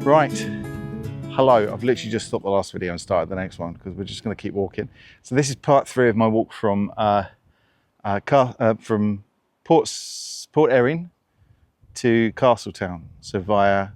Right, hello. I've literally just stopped the last video and started the next one because we're just going to keep walking. So this is part 3 of my walk from Port Erin to Castletown. So via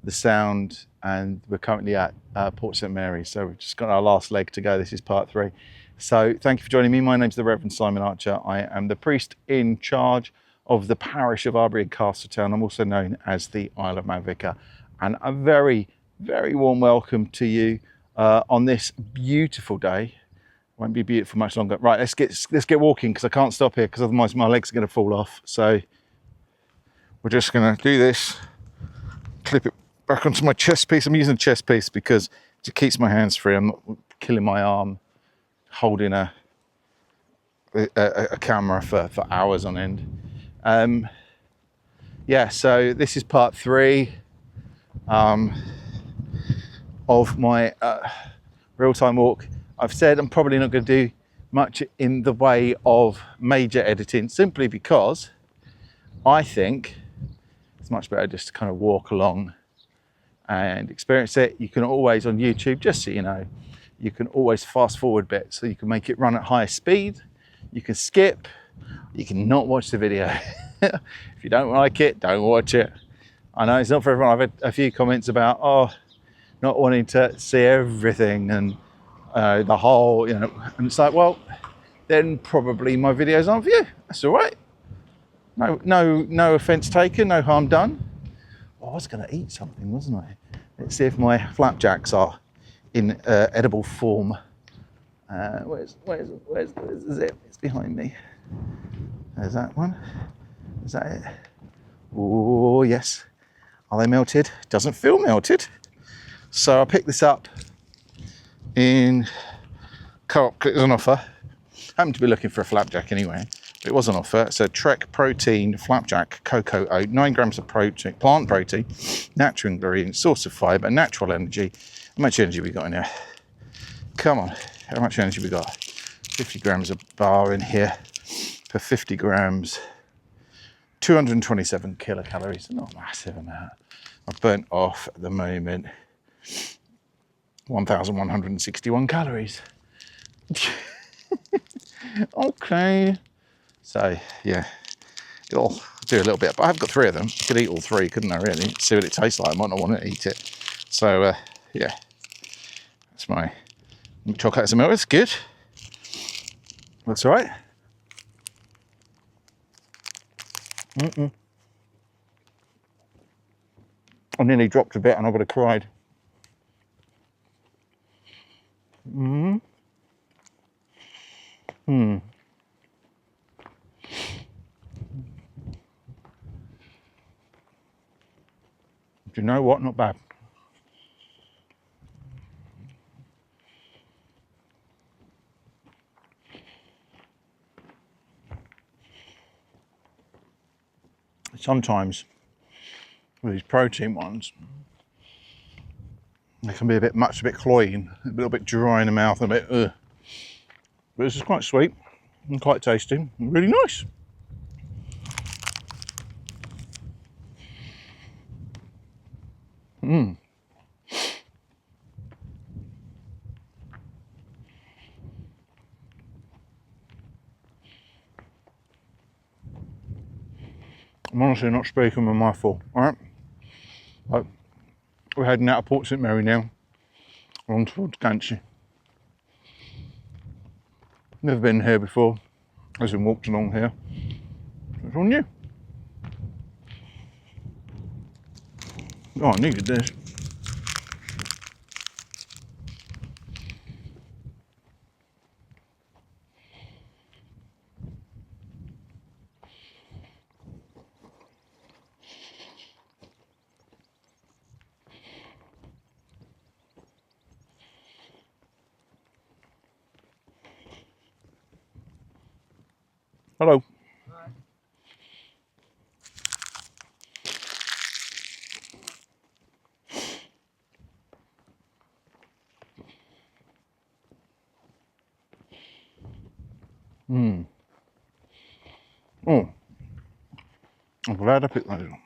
the Sound, and we're currently at Port St Mary. So we've just got our last leg to go. This is part 3. So thank you for joining me. My name's the Reverend Simon Archer. I am the priest in charge of the parish of Arbury and Castletown. I'm also known as the Isle of Man Vicar. And a very, very warm welcome to you on this beautiful day. Won't be beautiful much longer. Right, let's get walking because I can't stop here because otherwise my legs are going to fall off. So we're just going to do this, clip it back onto my chest piece. I'm using a chest piece because it keeps my hands free. I'm not killing my arm holding a camera for hours on end. Yeah, so this is part 3 of my real-time walk. I've said I'm probably not going to do much in the way of major editing, simply because I think it's much better just to kind of walk along and experience it. You can always, on YouTube, just so you know, you can always fast forward bits, so you can make it run at higher speed, you can skip, you can not watch the video. If you don't like it, don't watch it. I know it's not for everyone. I've had a few comments about, not wanting to see everything and the whole, and it's like, well, then probably my videos aren't for you. That's all right. No offence taken, no harm done. I was going to eat something, wasn't I? Let's see if my flapjacks are in edible form. Where's the zip? It's behind me. There's that one. Is that it? Oh, yes. Are they melted? Doesn't feel melted. So I picked this up in Co-op. It was on offer. Happened to be looking for a flapjack anyway. But it was on offer. It's a Trek Protein Flapjack Cocoa Oat, 9 grams of protein, plant protein, natural ingredient, source of fibre, natural energy. How much energy we got in here? Come on, how much energy we got? 50 grams of bar in here per 50 grams. 227 kilocalories, not a massive amount. I've burnt off at the moment 1,161 calories. Okay. So, yeah, it'll do a little bit, but I've got 3 of them. I could eat all 3, couldn't I, really? See what it tastes like. I might not want to eat it. So, yeah, that's my chocolate and milk. It's good. That's all right. I nearly dropped a bit and I would have cried. Do you know what? Not bad. Sometimes with these protein ones, they can be a bit much, a bit cloying, a little bit dry in the mouth, a bit ugh. But this is quite sweet and quite tasty, and really nice. I'm honestly not speaking with my full, alright? We're heading out of Port St Mary now, along towards Gancy. Never been here before, as in walked along here. It's all new. Oh, I needed this. Hello. Oh, I'm glad I picked those up.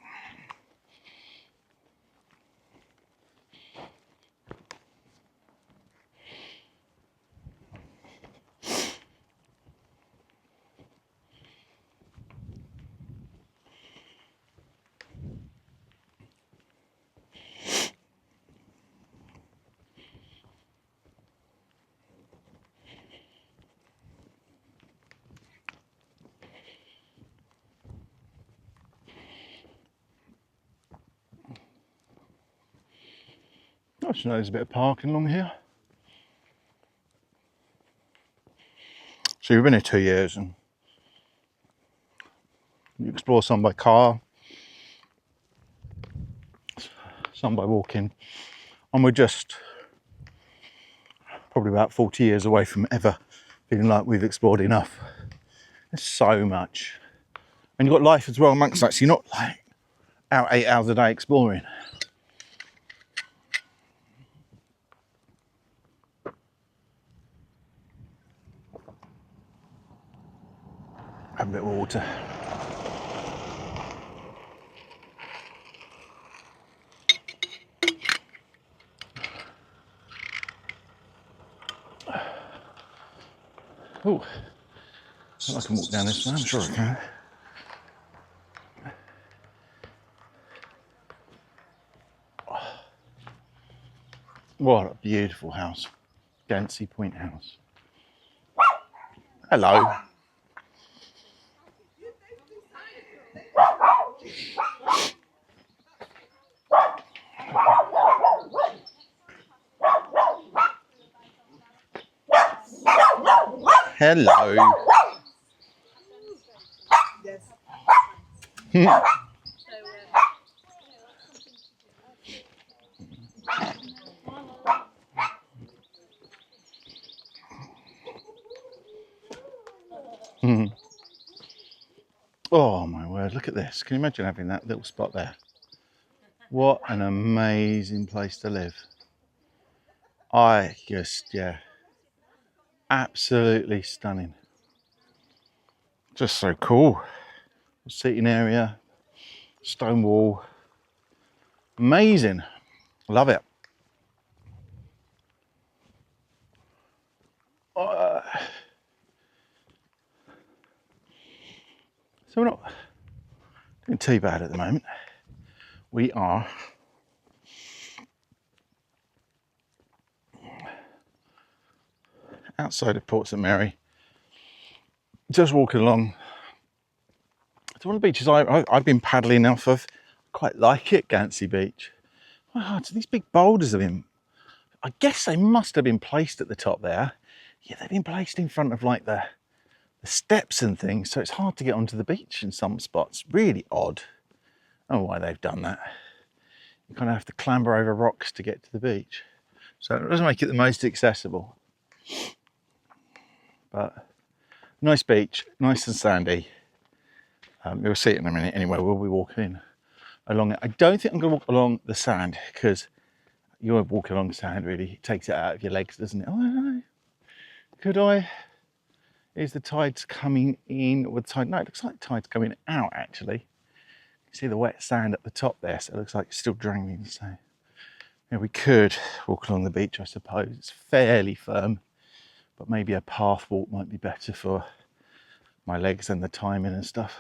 I just know there's a bit of parking along here. So we've been here 2 years and you explore some by car, some by walking, and we're just probably about 40 years away from ever feeling like we've explored enough. There's so much. And you've got life as well amongst that, so you're not like out 8 hours a day exploring. Have a bit of water. Oh, I can walk down this one, I'm sure I can. What a beautiful house. Gancy Point House. Hello. Hello. Oh my word, look at this. Can you imagine having that little spot there? What an amazing place to live. Yeah, absolutely stunning. Just so cool. Seating area, stone wall. Amazing. Love it. So we're not doing too bad at the moment. We are outside of Port St Mary, just walking along. It's one of the beaches I've been paddling off of. Quite like it, Gancy Beach. Wow, so these big boulders have been, I guess they must have been placed at the top there. Yeah, they've been placed in front of like the steps and things, so it's hard to get onto the beach in some spots. Really odd. I don't know why they've done that. You kind of have to clamber over rocks to get to the beach. So it doesn't make it the most accessible. But nice beach, nice and sandy. You'll see it in a minute anyway. We'll be walking along it. I don't think I'm going to walk along the sand because you're walking along sand really. It takes it out of your legs, doesn't it? Oh, I don't know. Could I? Is the tides coming in with tide? No, it looks like the tide's coming out actually. You see the wet sand at the top there, so it looks like it's still draining. So yeah, we could walk along the beach, I suppose. It's fairly firm, but maybe a path walk might be better for my legs and the timing and stuff,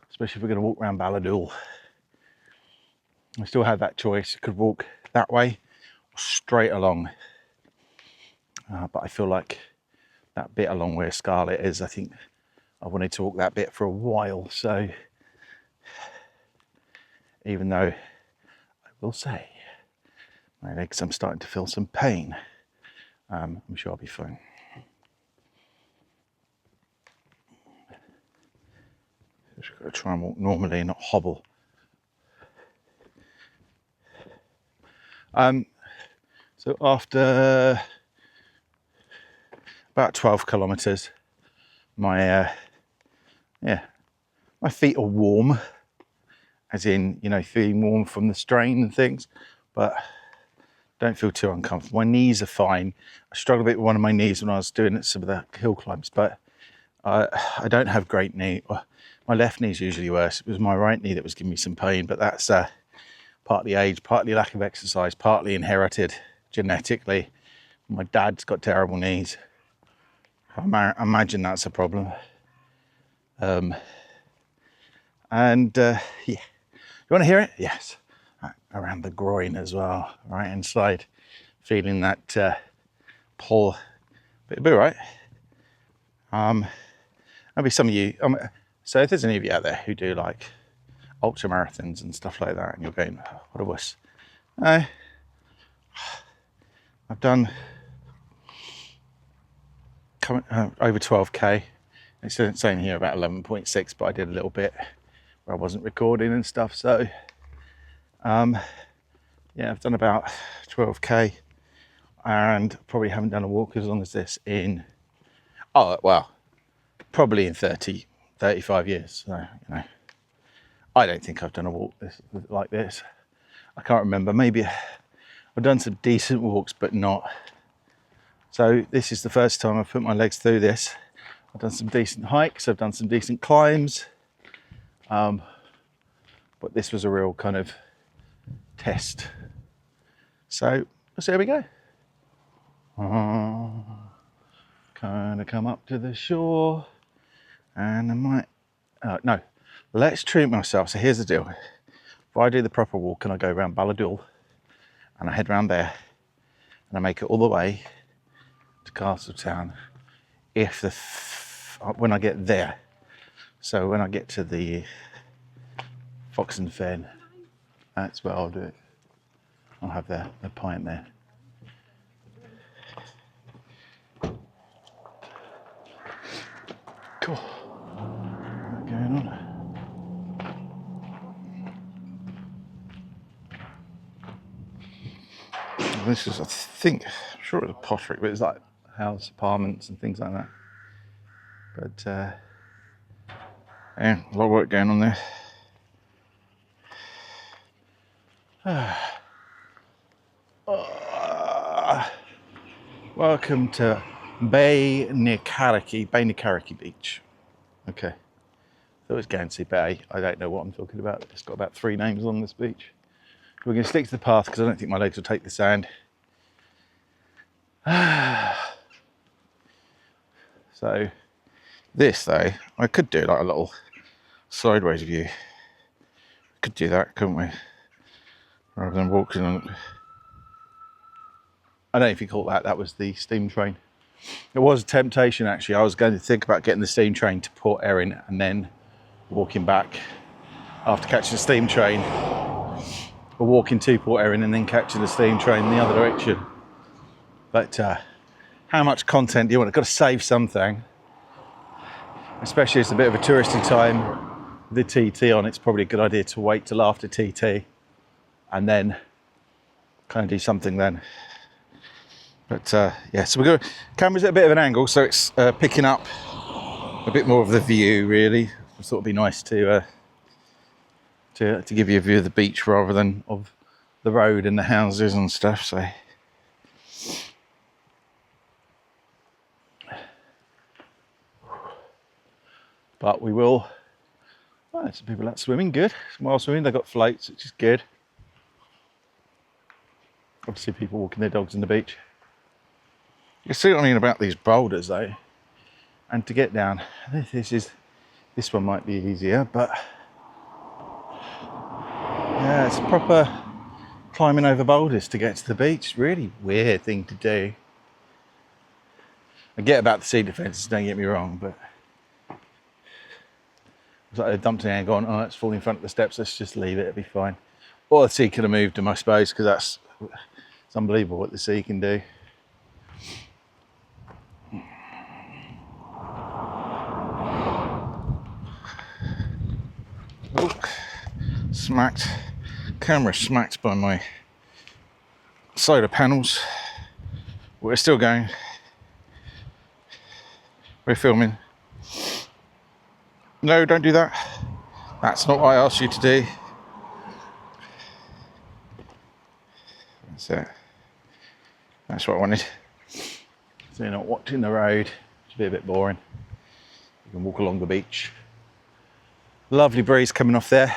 especially if we're going to walk around Balladul. We still have that choice. You could walk that way or straight along, but I feel like that bit along where Scarlet is, I think I wanted to walk that bit for a while. So even though I will say my legs, I'm starting to feel some pain, I'm sure I'll be fine. Just got to try and walk normally, not hobble. So after about 12 kilometers, my feet are warm, as in, you know, feeling warm from the strain and things, but don't feel too uncomfortable. My knees are fine. I struggled a bit with one of my knees when I was doing some of the hill climbs, but I don't have great knee. My left knee's usually worse. It was my right knee that was giving me some pain, but that's partly age, partly lack of exercise, partly inherited genetically. My dad's got terrible knees. I imagine that's a problem. Yeah. You want to hear it? Yes. Around the groin as well, right inside. Feeling that pull. But it'll be all right. Maybe some of you, so if there's any of you out there who do like ultra marathons and stuff like that, and you're going, oh, what a wuss. I've done over 12k. It's saying here about 11.6, but I did a little bit where I wasn't recording and stuff. So yeah, I've done about 12k, and probably haven't done a walk as long as this in, oh well, probably in 35 years. So, you know, I don't think I've done a walk like this. I can't remember. Maybe I've done some decent walks, but not. So this is the first time I've put my legs through this. I've done some decent hikes. I've done some decent climbs. But this was a real kind of test. So there we go. Kind of come up to the shore, and I might. No, let's treat myself. So here's the deal. If I do the proper walk and I go around Balladul and I head round there and I make it all the way to Castletown, if the when I get there, so when I get to the Fox Fyn, that's where I'll do it. I'll have the pint there. Cool. What's going on? This is, I think, I'm sure it's a pottery, but it's like house apartments and things like that. But yeah, a lot of work going on there. Welcome to Bay Nicariki Beach. Okay, so it's Gansey Bay. I don't know what I'm talking about. It's got about 3 names on this beach. We're going to stick to the path because I don't think my legs will take the sand. So this though, I could do like a little sideways view. Could do that, couldn't we? Rather than walking on. I don't know if you call that. That was the steam train. It was a temptation actually. I was going to think about getting the steam train to Port Erin and then walking back after catching the steam train, or walking to Port Erin and then catching the steam train in the other direction. But how much content do you want? I've got to save something, especially it's a bit of a touristy time. The TT on, it's probably a good idea to wait till after TT and then kind of do something then. But yeah, so we're going. Camera's at a bit of an angle, so it's picking up a bit more of the view. Really, I thought it'd be nice to give you a view of the beach rather than of the road and the houses and stuff. So. But we will. Oh, some people out swimming, good. Some wild swimming, they've got floats, which is good. Obviously, people walking their dogs on the beach. You see what I mean about these boulders, though. And to get down, this one might be easier, but yeah, it's proper climbing over boulders to get to the beach. Really weird thing to do. I get about the sea defences, don't get me wrong, but. It's like they dumped it and gone, oh, it's falling in front of the steps, let's just leave it, it'll be fine. Or the sea could have moved them, I suppose, because it's unbelievable what the sea can do. Oh, smacked. Camera smacked by my solar panels. We're still going. We're filming. No, don't do that. That's not what I asked you to do. That's it. That's what I wanted. So you're not watching the road. It's be a bit boring. You can walk along the beach. Lovely breeze coming off there.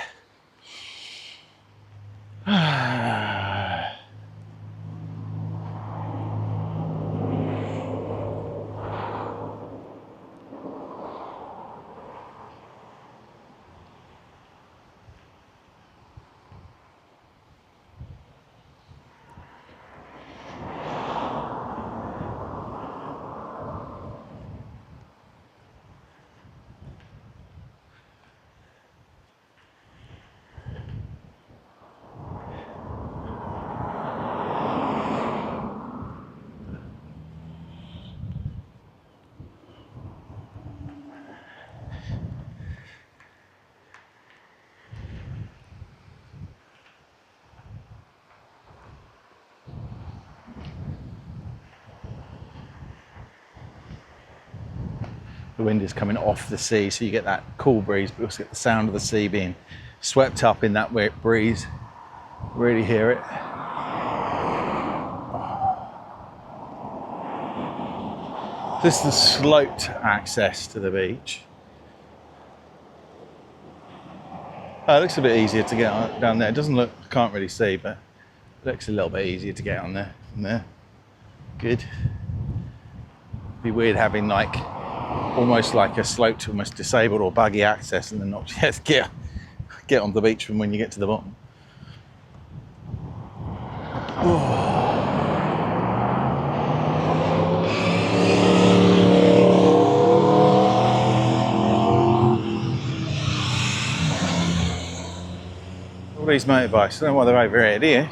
the wind is coming off the sea, so you get that cool breeze, but you also get the sound of the sea being swept up in that wet breeze. Really hear it. This is the sloped access to the beach. Oh, it looks a bit easier to get on, down there. It doesn't look, can't really see, but it looks a little bit easier to get on there. From there. Good. Be weird having like almost like a sloped, almost disabled or buggy access, and then not just get on the beach from when you get to the bottom. All these motorbikes, I don't know why they're over here, do you?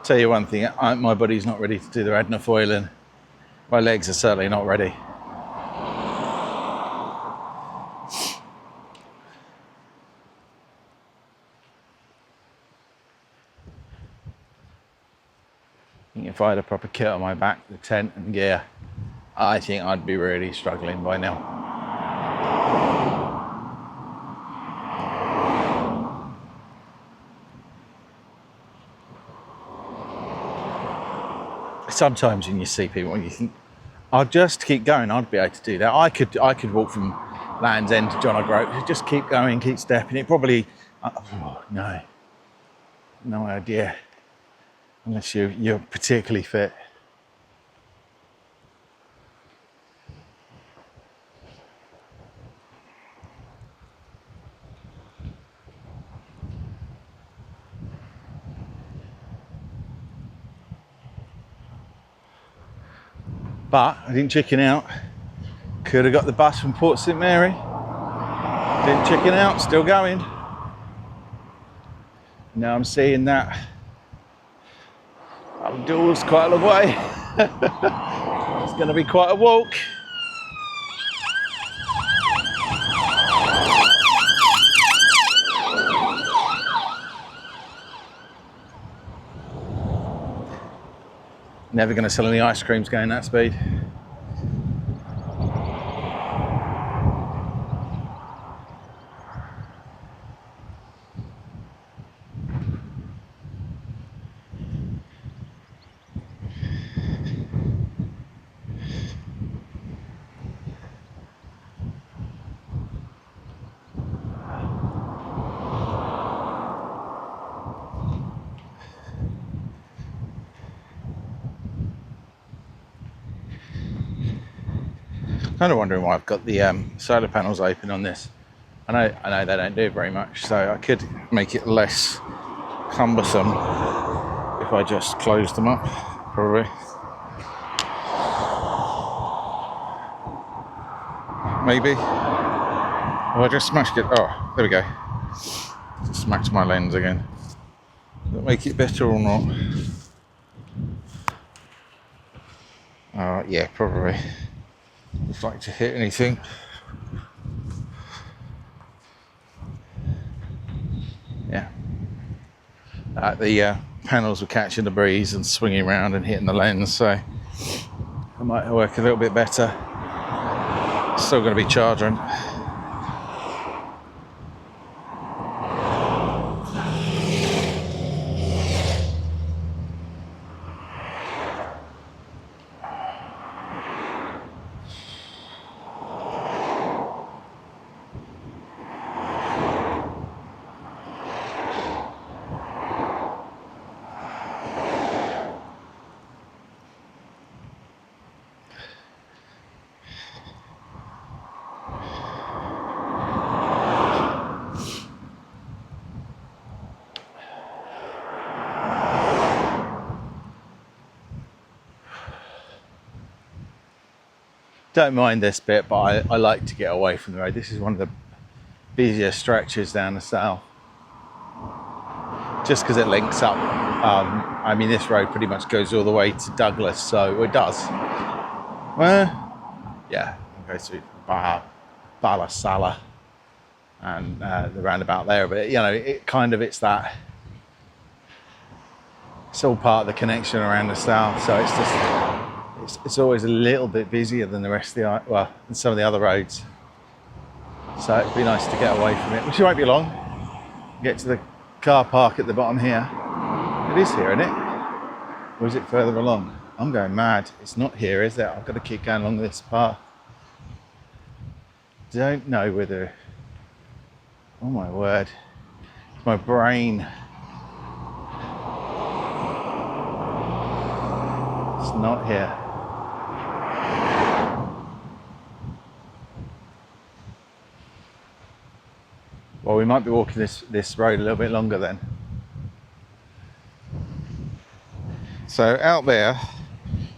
Tell you one thing, my body's not ready to do the Raad Foillan. My legs are certainly not ready. If I had a proper kit on my back, the tent and gear, I think I'd be really struggling by now. Sometimes when you see people, you think, I'll just keep going, I'd be able to do that. I could walk from Land's End to John O'Groat, just keep going, keep stepping. It probably, no idea, unless you're particularly fit. But I didn't chicken out. Could have got the bus from Port St Mary. Didn't chicken out, still going. Now I'm seeing that outdoors quite a long way. It's going to be quite a walk. Never going to sell any ice creams going that speed. Kind of wondering why I've got the solar panels open on this. I know they don't do very much, so I could make it less cumbersome if I just closed them up, probably. Maybe. Oh, I just smashed it. Oh, there we go. Smacked my lens again. Does that make it better or not? Yeah, probably. It's like to hit anything. Yeah. The panels were catching the breeze and swinging around and hitting the lens, so it might work a little bit better. Still going to be charging. Don't mind this bit, but I like to get away from the road. This is one of the busier stretches down the south. just because it links up. I mean, this road pretty much goes all the way to Douglas, so it does. Well, yeah, it goes through Bala Sala and the roundabout there, but you know, it's that. It's all part of the connection around the south, so it's just it's always a little bit busier than the rest of than some of the other roads. So it'd be nice to get away from it, which won't be long. Get to the car park at the bottom here. It is here, isn't it? Or is it further along? I'm going mad. It's not here, is it? I've got to keep going along this path. Don't know whether. Oh my word! It's my brain. It's not here. Well, we might be walking this road a little bit longer then. So out there,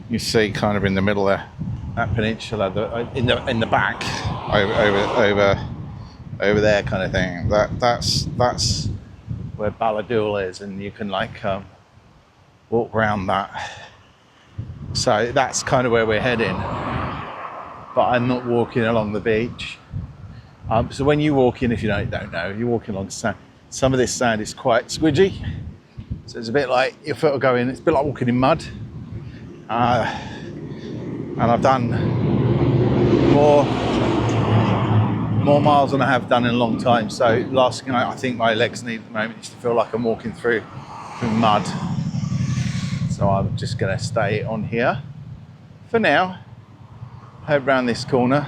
you see kind of in the middle there, that peninsula, in the back, over there kind of thing. That's where Balladul is, and you can like walk around that. So that's kind of where we're heading. But I'm not walking along the beach. So when you walk in, if you don't know, you're walking along sand. Some of this sand is quite squidgy. So it's a bit like your foot will go in. It's a bit like walking in mud. And I've done more miles than I have done in a long time. So last thing I think my legs need at the moment is to feel like I'm walking through mud. So I'm just going to stay on here for now. Head round this corner.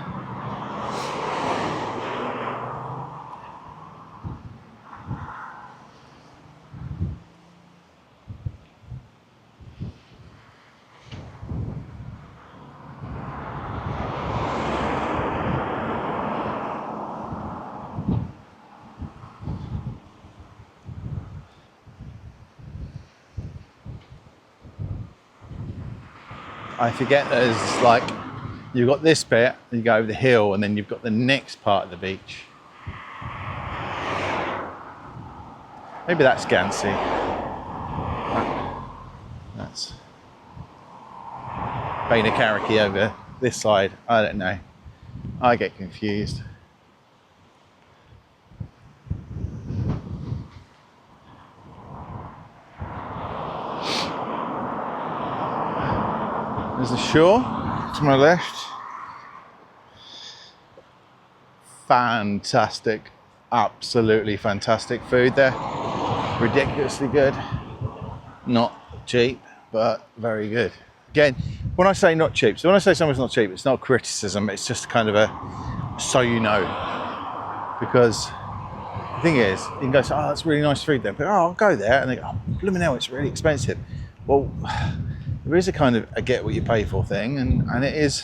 I forget there's like, you've got this bit, you go over the hill, and then you've got the next part of the beach. Maybe that's Gansey. That's Bainakariki over this side. I don't know. I get confused. There's the shore to my left. Fantastic, absolutely fantastic food there. Ridiculously good. Not cheap, but very good. Again, when I say not cheap, so when I say something's not cheap, it's not criticism, it's just kind of a so you know. Because the thing is, you can go, oh, that's really nice food there, but I'll go there, and they go, oh, blooming hell, it's really expensive. Well, there is a kind of a get what you pay for thing, and it is,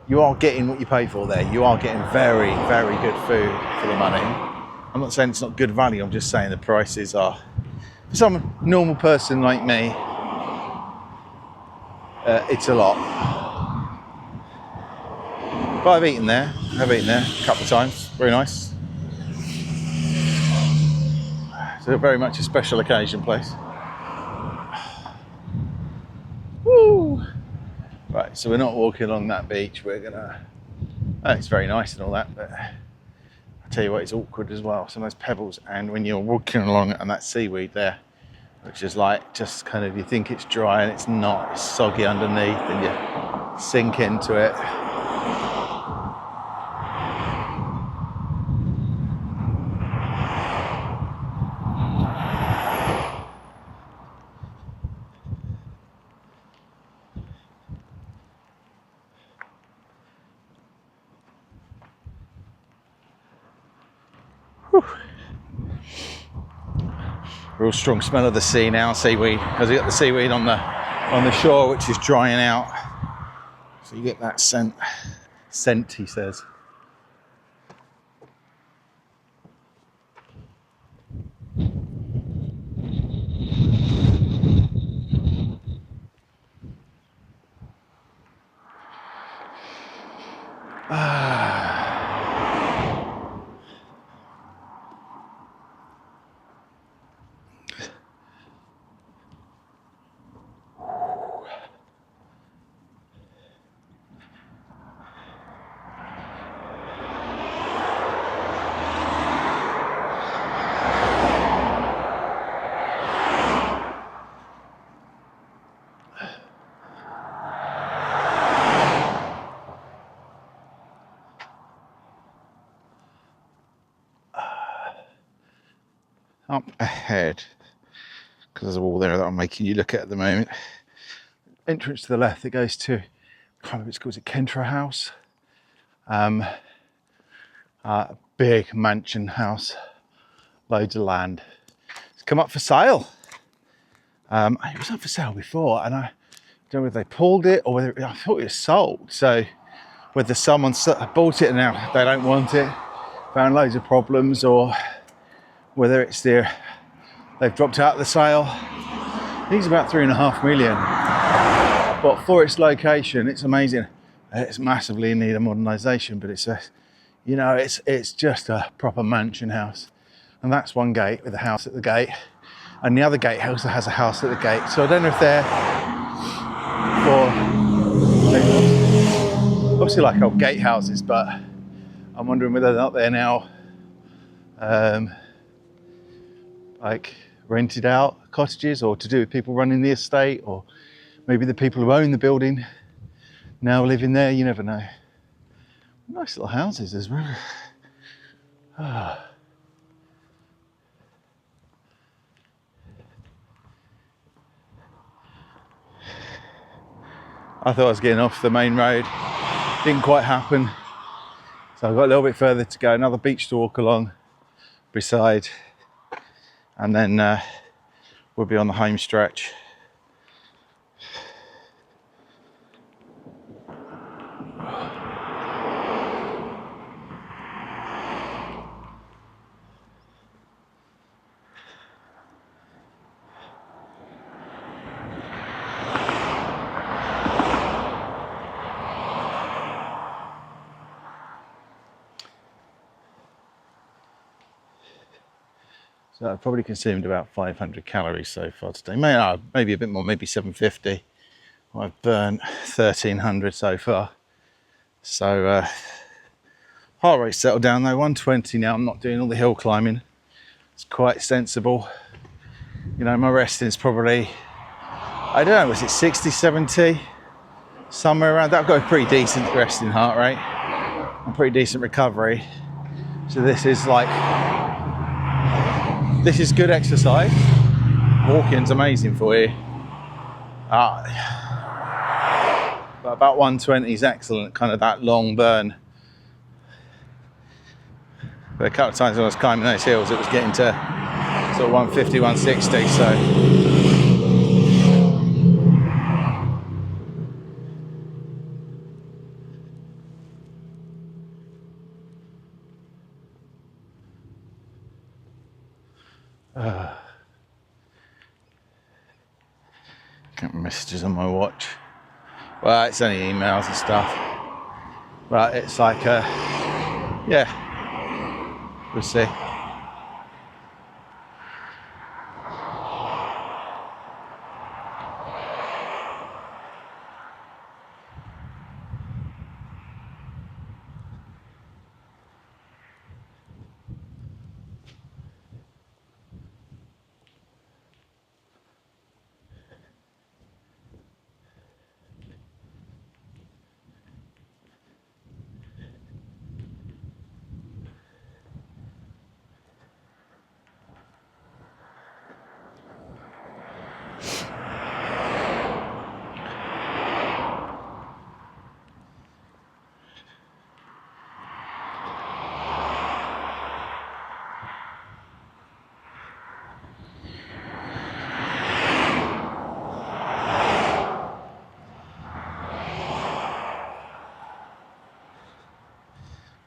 you are getting what you pay for there. You are getting very, very good food for the money. I'm not saying it's not good value, I'm just saying the prices are, for some normal person like me, it's a lot. But I've eaten there a couple of times, very nice. So very much a special occasion place. Woo! Right, so we're not walking along that beach, we're gonna, it's very nice and all that, but I tell you what, it's awkward as well, some of those pebbles, and when you're walking along and that seaweed there, which is like, just kind of, you think it's dry and it's not, it's soggy underneath, and you sink into it. Real strong smell of the sea now, seaweed, because you got the seaweed on the shore, which is drying out. So you get that scent, he says. up ahead, because there's a wall there that I'm making you look at the moment. Entrance to the left that goes to, I can't remember what it's called, Kentra House. A big mansion house, loads of land. It's come up for sale. It was up for sale before, and I don't know whether they pulled it or whether I thought it was sold. So whether someone bought it and now they don't want it, found loads of problems, or whether it's they've dropped out of the sale. I think it's about 3.5 million. But for its location, it's amazing. It's massively in need of modernisation, but it's it's just a proper mansion house. And that's one gate with a house at the gate, and the other gate also has a house at the gate. So I don't know if they're obviously like old gatehouses, but I'm wondering whether they're not there now, like rented out cottages, or to do with people running the estate, or maybe the people who own the building now live in there. You never know. Nice little houses as well. I thought I was getting off the main road. Didn't quite happen. So I've got a little bit further to go, another beach to walk along beside, and then we'll be on the home stretch. So I've probably consumed about 500 calories so far today. Maybe a bit more, maybe 750. I've burnt 1,300 so far. So heart rate settled down though, 120 now. I'm not doing all the hill climbing. It's quite sensible. You know, my resting's probably, I don't know, was it 60, 70? Somewhere around that. I've got a pretty decent resting heart rate and pretty decent recovery. So this is good exercise. Walking's amazing for you. But about 120 is excellent, kind of that long burn. But a couple of times when I was climbing those hills, it was getting to sort of 150, 160, so. Got messages on my watch. Well, it's only emails and stuff. But it's like, yeah, we'll see.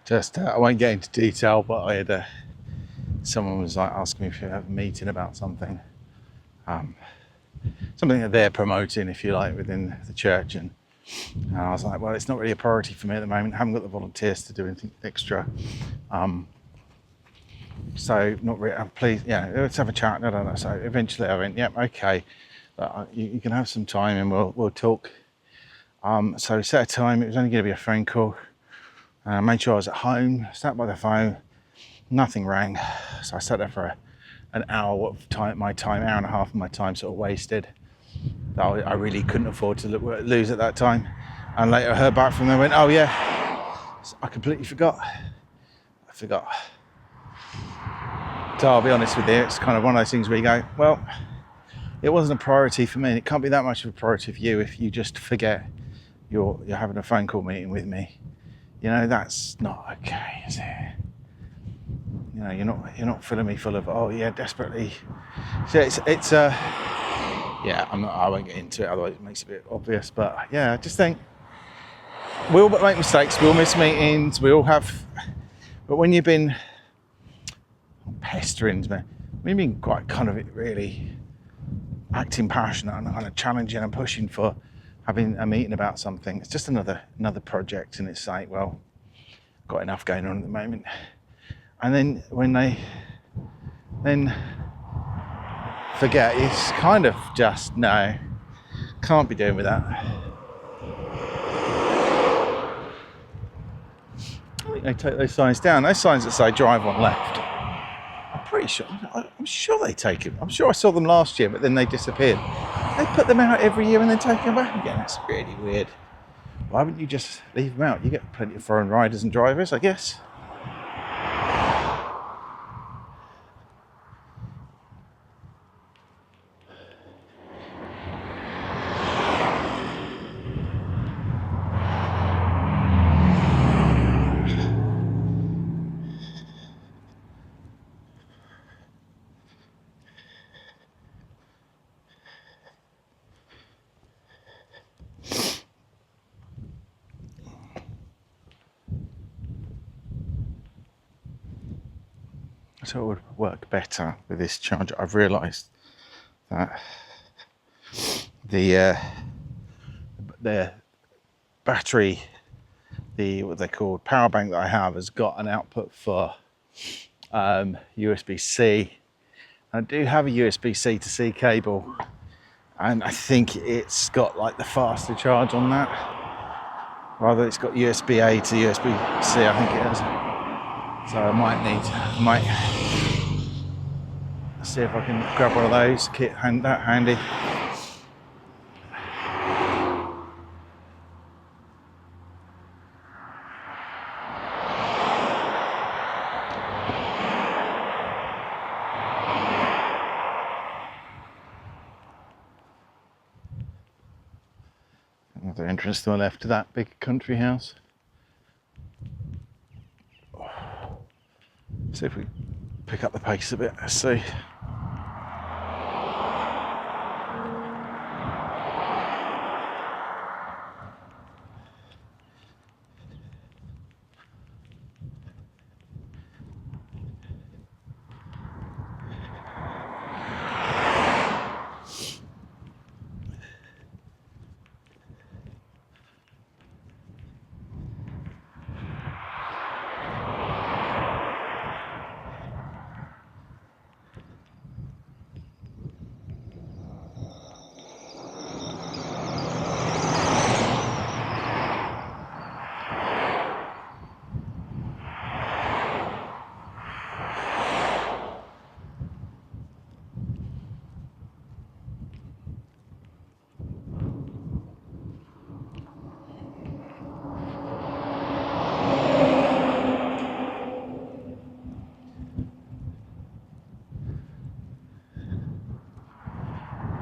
Just, I won't get into detail, but I had someone was like asking me if you have a meeting about something, something that they're promoting, if you like, within the church, and I was like, well, it's not really a priority for me at the moment. I haven't got the volunteers to do anything extra, so not really. Please, yeah, let's have a chat. No. So eventually, I went, yep, okay, you can have some time, and we'll talk. So set a time. It was only going to be a phone call. Made sure I was at home, sat by the phone, nothing rang. So I sat there for an hour of time, hour and a half of my time sort of wasted. That I really couldn't afford to lose at that time. And later I heard back from them and went, oh yeah, I completely forgot. So I'll be honest with you, it's kind of one of those things where you go, well, it wasn't a priority for me, and it can't be that much of a priority for you if you just forget you're having a phone call meeting with me. You know, that's not okay, is it? You know, you're not filling me full of, oh yeah, desperately. So it's yeah, I won't get into it, otherwise it makes it a bit obvious. But yeah, I just think we all make mistakes, we all miss meetings, we all have. But when you've been pestering me, when you've been quite kind of really acting passionate and kind of challenging and pushing for having a meeting about something, it's just another project, and it's like, well, got enough going on at the moment. And then when they then forget, it's kind of just, no, can't be doing with that. I think they take those signs down. Those signs that say drive on left, I'm pretty sure, I'm sure they take them. I'm sure I saw them last year, but then they disappeared. They put them out every year and then take them back again. That's really weird. Why wouldn't you just leave them out? You get plenty of foreign riders and drivers, I guess. So it would work better with this charger. I've realised that the battery, what they call power bank that I have, has got an output for USB-C. I do have a USB-C to C cable, and I think it's got like the faster charge on that. Rather, it's got USB-A to USB-C, I think it is. So I might see if I can grab one of those, that handy. Another entrance to the left to that big country house. See if we pick up the pace a bit. Let's see.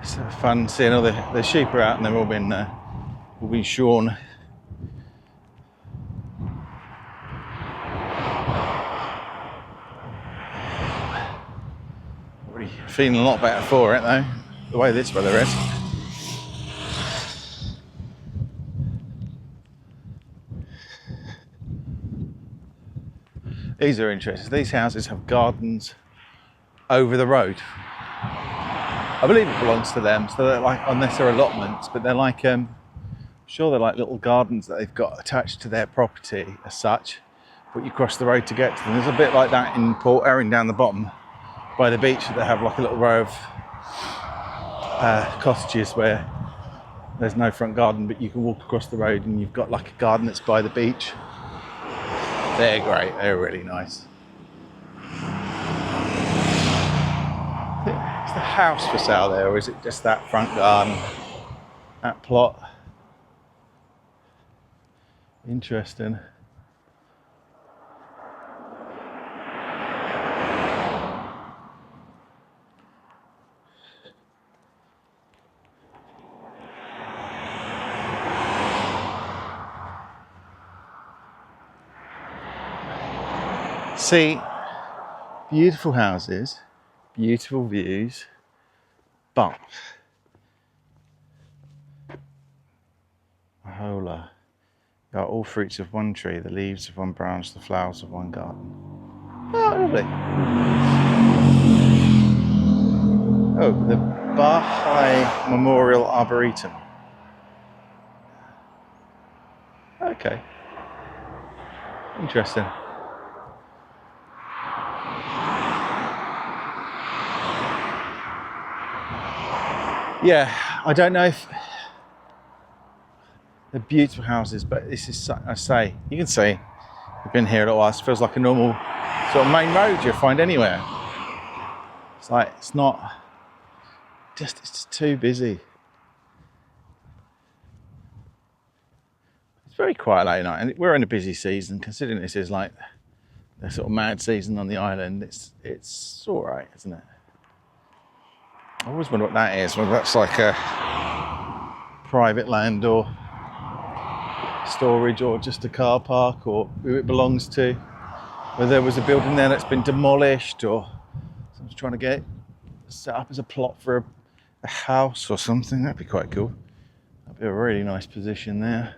It's fun seeing all the sheep are out and they've all been shorn. Already feeling a lot better for it though, the way this weather is. These are interesting. These houses have gardens over the road. I believe it belongs to them, so they're like, unless they're allotments, but they're like, sure they're like little gardens that they've got attached to their property as such, but you cross the road to get to them. There's a bit like that in Port Erin down the bottom by the beach, that they have like a little row of cottages where there's no front garden, but you can walk across the road and you've got like a garden that's by the beach. They're great, they're really nice. Is the house for sale there, or is it just that front garden, that plot? Interesting. See, beautiful houses, beautiful views, but Ahola. You are all fruits of one tree, the leaves of one branch, the flowers of one garden. Oh, lovely. Oh, the Baha'i Memorial Arboretum. Okay. Interesting. Yeah, I don't know if they're beautiful houses, but this is, I say, you can see, I've been here a little while, it feels like a normal sort of main road you'll find anywhere. It's like, it's not, it's just too busy. It's very quiet late night, and we're in a busy season, considering this is like the sort of mad season on the island. It's all right, isn't it? I always wonder what that is, whether that's like a private land or storage or just a car park, or who it belongs to, whether there was a building there that's been demolished or someone's trying to get it set up as a plot for a house or something. That'd be quite cool. That'd be a really nice position there.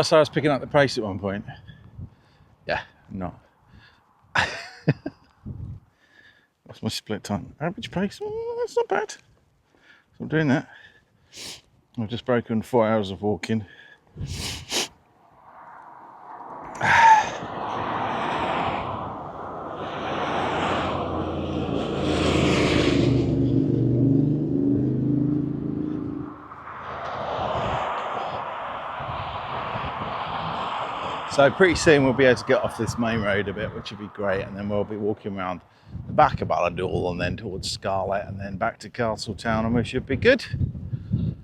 So I was picking up the pace at one point. Yeah, I'm not. What's my split time? Average pace? Oh, that's not bad. So I'm doing that. I've just broken 4 hours of walking. So pretty soon we'll be able to get off this main road a bit, which would be great, and then we'll be walking around the back of Ballador and then towards Scarlet and then back to Castletown, and we should be good. And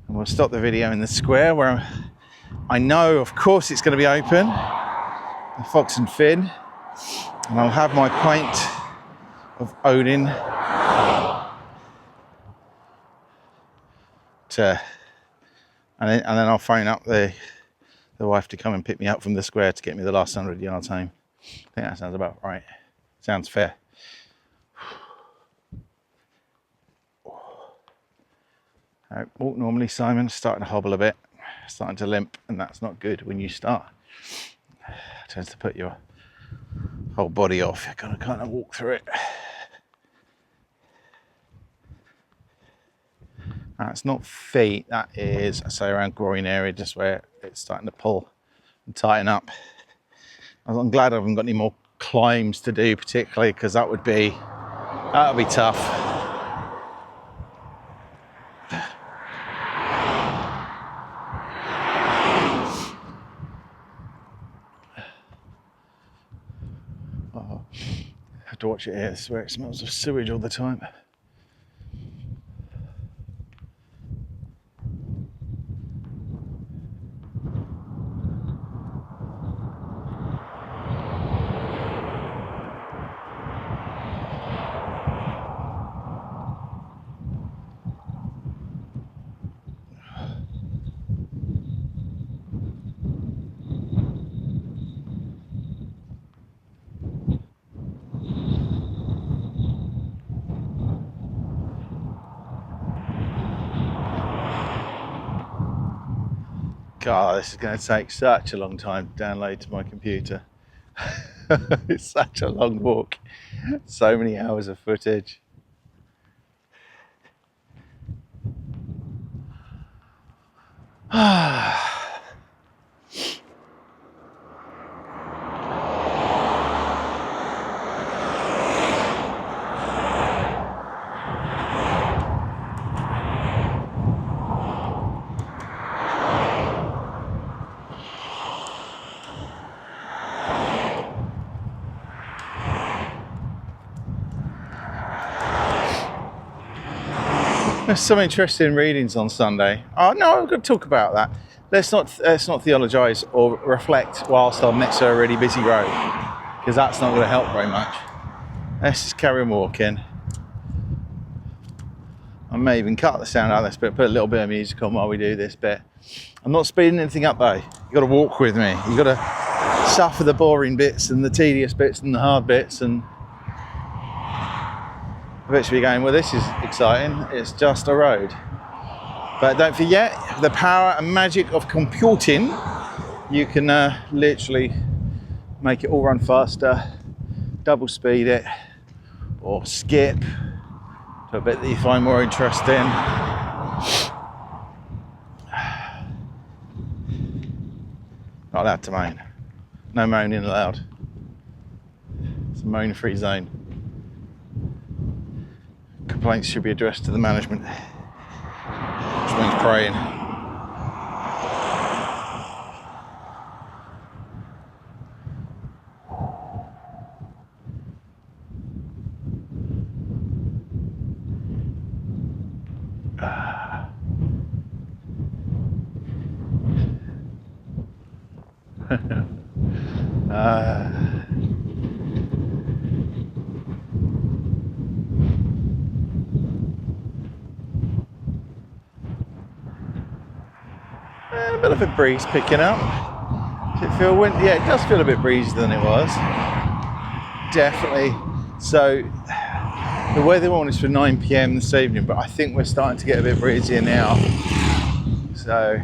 we'll stop the video in the square where I know, of course, it's going to be open, the Fox Fyn, and I'll have my pint of Odin and then I'll phone up the wife to come and pick me up from the square to get me the last 100 yards home. I think that sounds about right. Sounds fair. I walk normally, Simon. Starting to hobble a bit, starting to limp, and that's not good when you start. It tends to put your whole body off. You're gonna kind of walk through it. That's not feet, that is, I say, around groin area, just where it's starting to pull and tighten up. I'm glad I haven't got any more climbs to do, particularly because that would be tough. Oh, I have to watch it here. This is where it smells of sewage all the time. God, this is going to take such a long time to download to my computer. It's such a long walk. So many hours of footage. There's some interesting readings on Sunday. Oh no, I'm going to talk about that. Let's not theologise or reflect whilst I'm next to a really busy road, because that's not going to help very much. Let's just carry on walking. I may even cut the sound out of this bit, put a little bit of music on while we do this bit. I'm not speeding anything up though. You've got to walk with me. You've got to suffer the boring bits and the tedious bits and the hard bits, and eventually going, well, this is exciting, it's just a road. But don't forget the power and magic of computing. You can literally make it all run faster, double speed it, or skip to a bit that you find more interesting. Not allowed to moan. No moaning allowed. It's a moan-free zone. Complaints should be addressed to the management, which means praying. A bit of a breeze picking up. Does it feel windy? Yeah, it does feel a bit breezier than it was. Definitely. So the weather warning is for 9 PM this evening, but I think we're starting to get a bit breezier now. So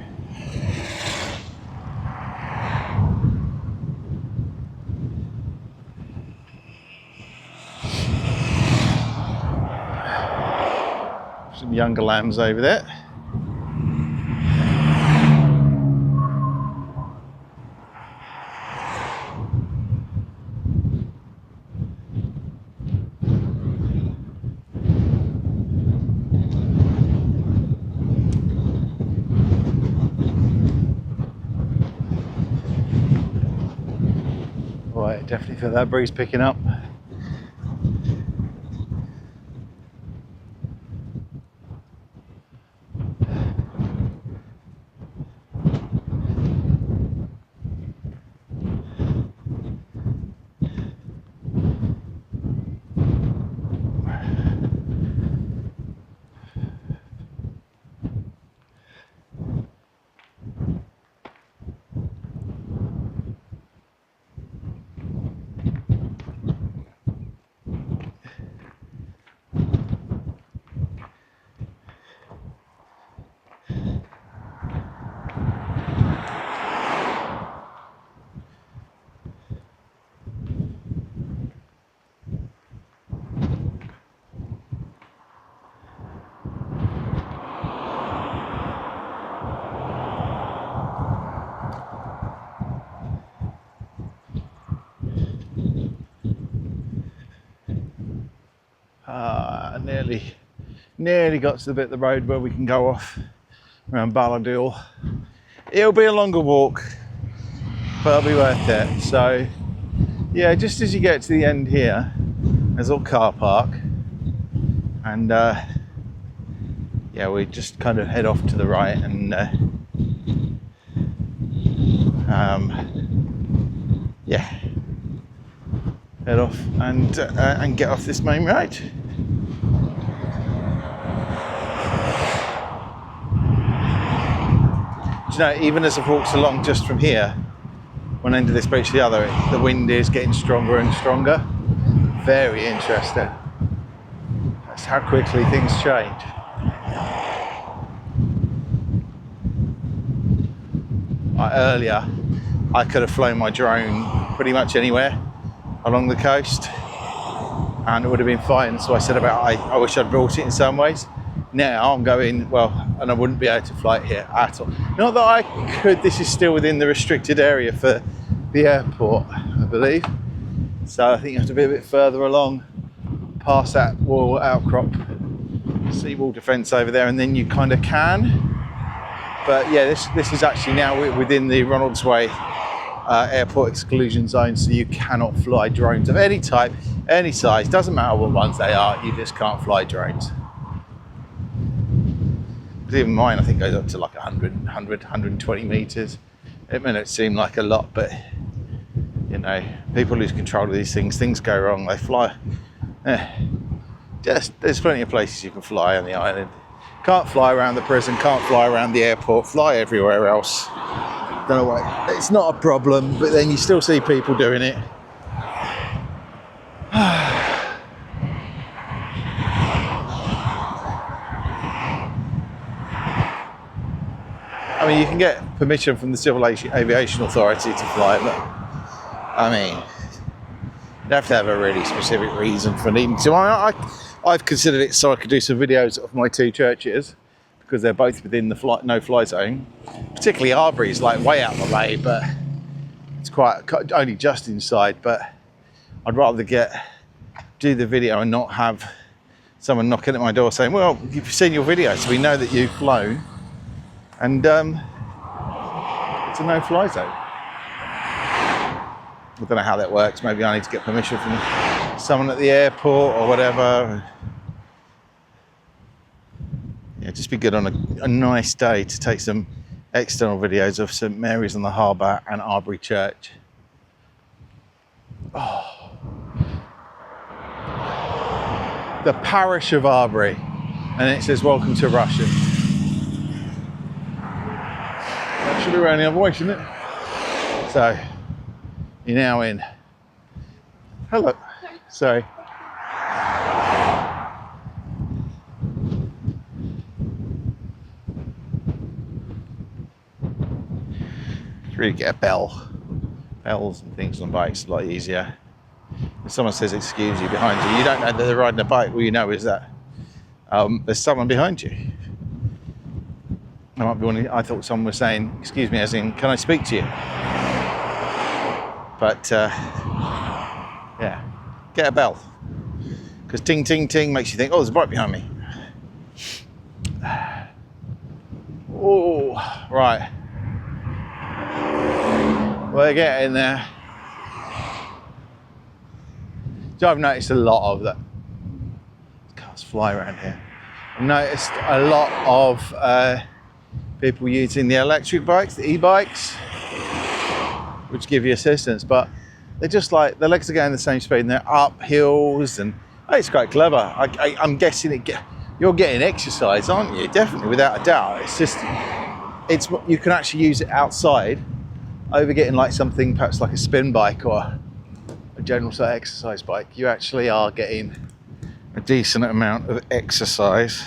some younger lambs over there. Right, definitely feel that breeze picking up. Nearly got to the bit of the road where we can go off around Balladil. It'll be a longer walk, but it'll be worth it. So yeah, just as you get to the end here, there's a little car park, and yeah, we just kind of head off to the right and yeah, head off and get off this main road. You know, even as I've walked along just from here, one end of this beach to the other, the wind is getting stronger and stronger. Very interesting. That's how quickly things change. earlier, I could have flown my drone pretty much anywhere along the coast and it would have been fine. So I said about I wish I'd brought it in some ways. Now I'm going, well, and I wouldn't be able to fly it here at all. Not that I could, this is still within the restricted area for the airport, I believe. So I think you have to be a bit further along past that wall outcrop, seawall defence over there, and then you kind of can. But yeah, this is actually now within the Ronaldsway airport exclusion zone, so you cannot fly drones of any type, any size, doesn't matter what ones they are, you just can't fly drones. Because even mine, I think, goes up to like 120 metres. It may not seem like a lot, but you know, people lose control of these things, things go wrong, they fly. There's plenty of places you can fly on the island. Can't fly around the prison, can't fly around the airport, fly everywhere else. Don't know why. It's not a problem, but then you still see people doing it. I mean, you can get permission from the Civil Aviation Authority to fly, but I mean, you have to have a really specific reason for needing to. I've considered it so I could do some videos of my two churches because they're both within the no-fly zone. Particularly Arbery's like way out of the way, but it's quite only just inside. But I'd rather do the video and not have someone knocking at my door saying, "Well, you've seen your video, so we know that you've flown," and it's a no-fly zone. I don't know how that works. Maybe I need to get permission from someone at the airport or whatever. Yeah, just be good on a nice day to take some external videos of St Mary's on the Harbour and Arbery Church. Oh. The parish of Arbery, and it says "Welcome to Russia." That should be around the other way, shouldn't it? So. You're now in. Hello. Sorry. Really get a bell. Bells and things on bikes a lot easier. If someone says "excuse you" behind you, you don't know that they're riding a bike. All you know is that there's someone behind you. I thought someone was saying "excuse me" as in "can I speak to you?" But yeah, get a bell, because ting ting ting makes you think, oh, there's a bike behind me. Oh, right, we're getting there. So I've noticed a lot of that. Cars fly around here. I've noticed a lot of people using the electric bikes, the e-bikes, which give you assistance, but they're just like, the legs are going the same speed and they're up hills, and it's quite clever. I'm guessing you're getting exercise, aren't you? Definitely, without a doubt. It's just, you can actually use it outside over getting like something, perhaps like a spin bike or a general sort of exercise bike. You actually are getting a decent amount of exercise.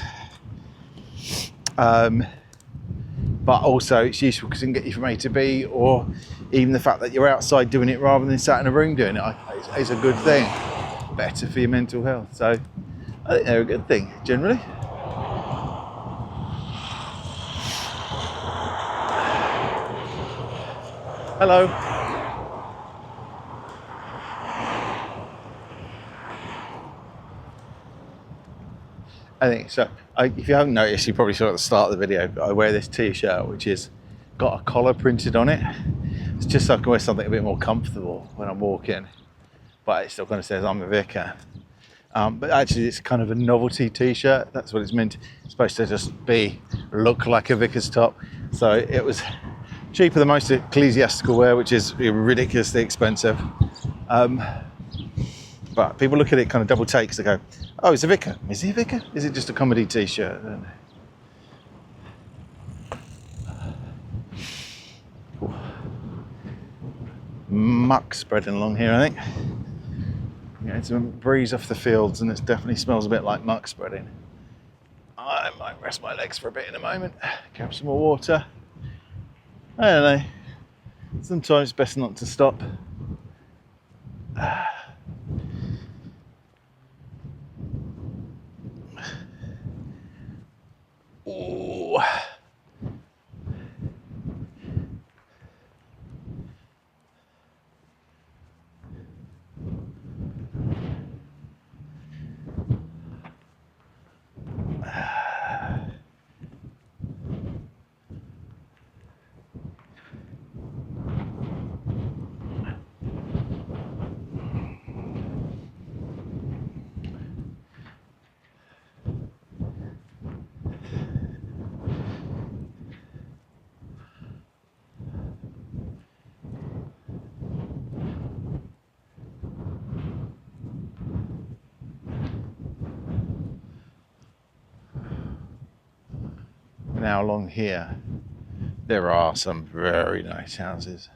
But also it's useful because it can get you from A to B, or even the fact that you're outside doing it rather than sat in a room doing it is a good thing. Better for your mental health. So I think they're a good thing generally. Hello. I think so. If you haven't noticed, you probably saw at the start of the video, but I wear this t-shirt which has got a collar printed on it. It's just so I can wear something a bit more comfortable when I'm walking, but it still kind of says I'm a vicar. But actually it's kind of a novelty t-shirt. That's what it's meant. It's supposed to just look like a vicar's top. So it was cheaper than most ecclesiastical wear, which is ridiculously expensive. But people look at it kind of double takes. They go, oh, he's a vicar. Is he a vicar? Is it just a comedy t-shirt? Muck spreading along here, I think. Yeah, it's a breeze off the fields and it definitely smells a bit like muck spreading. I might rest my legs for a bit in a moment, grab some more water. I don't know, Sometimes it's best not to stop. Ooh. Now along here, there are some very nice houses.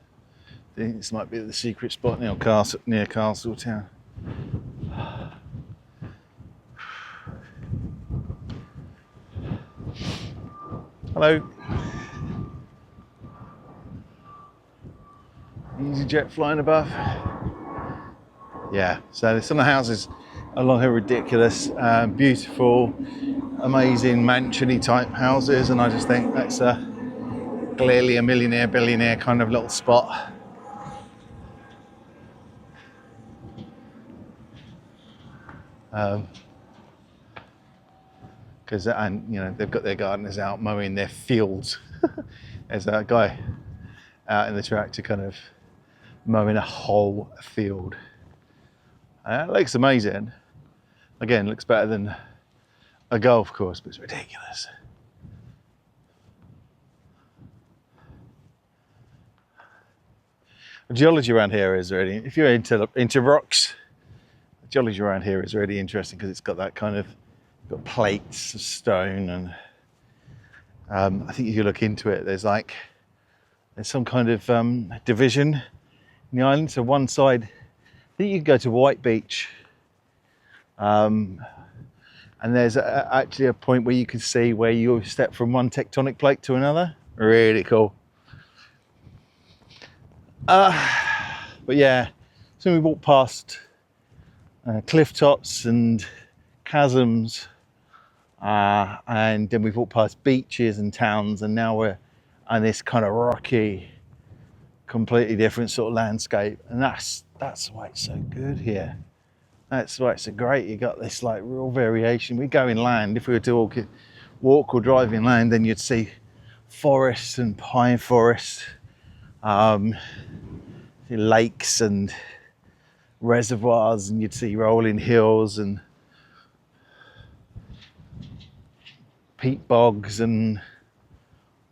I think this might be the secret spot near Castletown. Hello. EasyJet flying above. Yeah, so some of the houses along here are ridiculous, beautiful, amazing mansion-y type houses, and I just think that's clearly a millionaire, billionaire kind of little spot. Because and you know they've got their gardeners out mowing their fields. There's a guy out in the tractor kind of mowing a whole field. It looks amazing. Again, looks better than a golf course, but it's ridiculous. The geology around here is really, if you're into rocks, the geology around here is really interesting because it's got that kind of, got plates of stone, and I think if you look into it, there's some kind of division in the island. So one side, I think you can go to White Beach, and there's actually a point where you can see where you step from one tectonic plate to another. Really cool. But yeah, so we walked past cliff tops and chasms, and then we've walked past beaches and towns, and now we're on this kind of rocky, completely different sort of landscape, and that's why it's so good here. That's why it's so great. You got this like real variation. We go inland. If we were to walk or drive inland, then you'd see forests and pine forests, lakes and reservoirs, and you'd see rolling hills and peat bogs and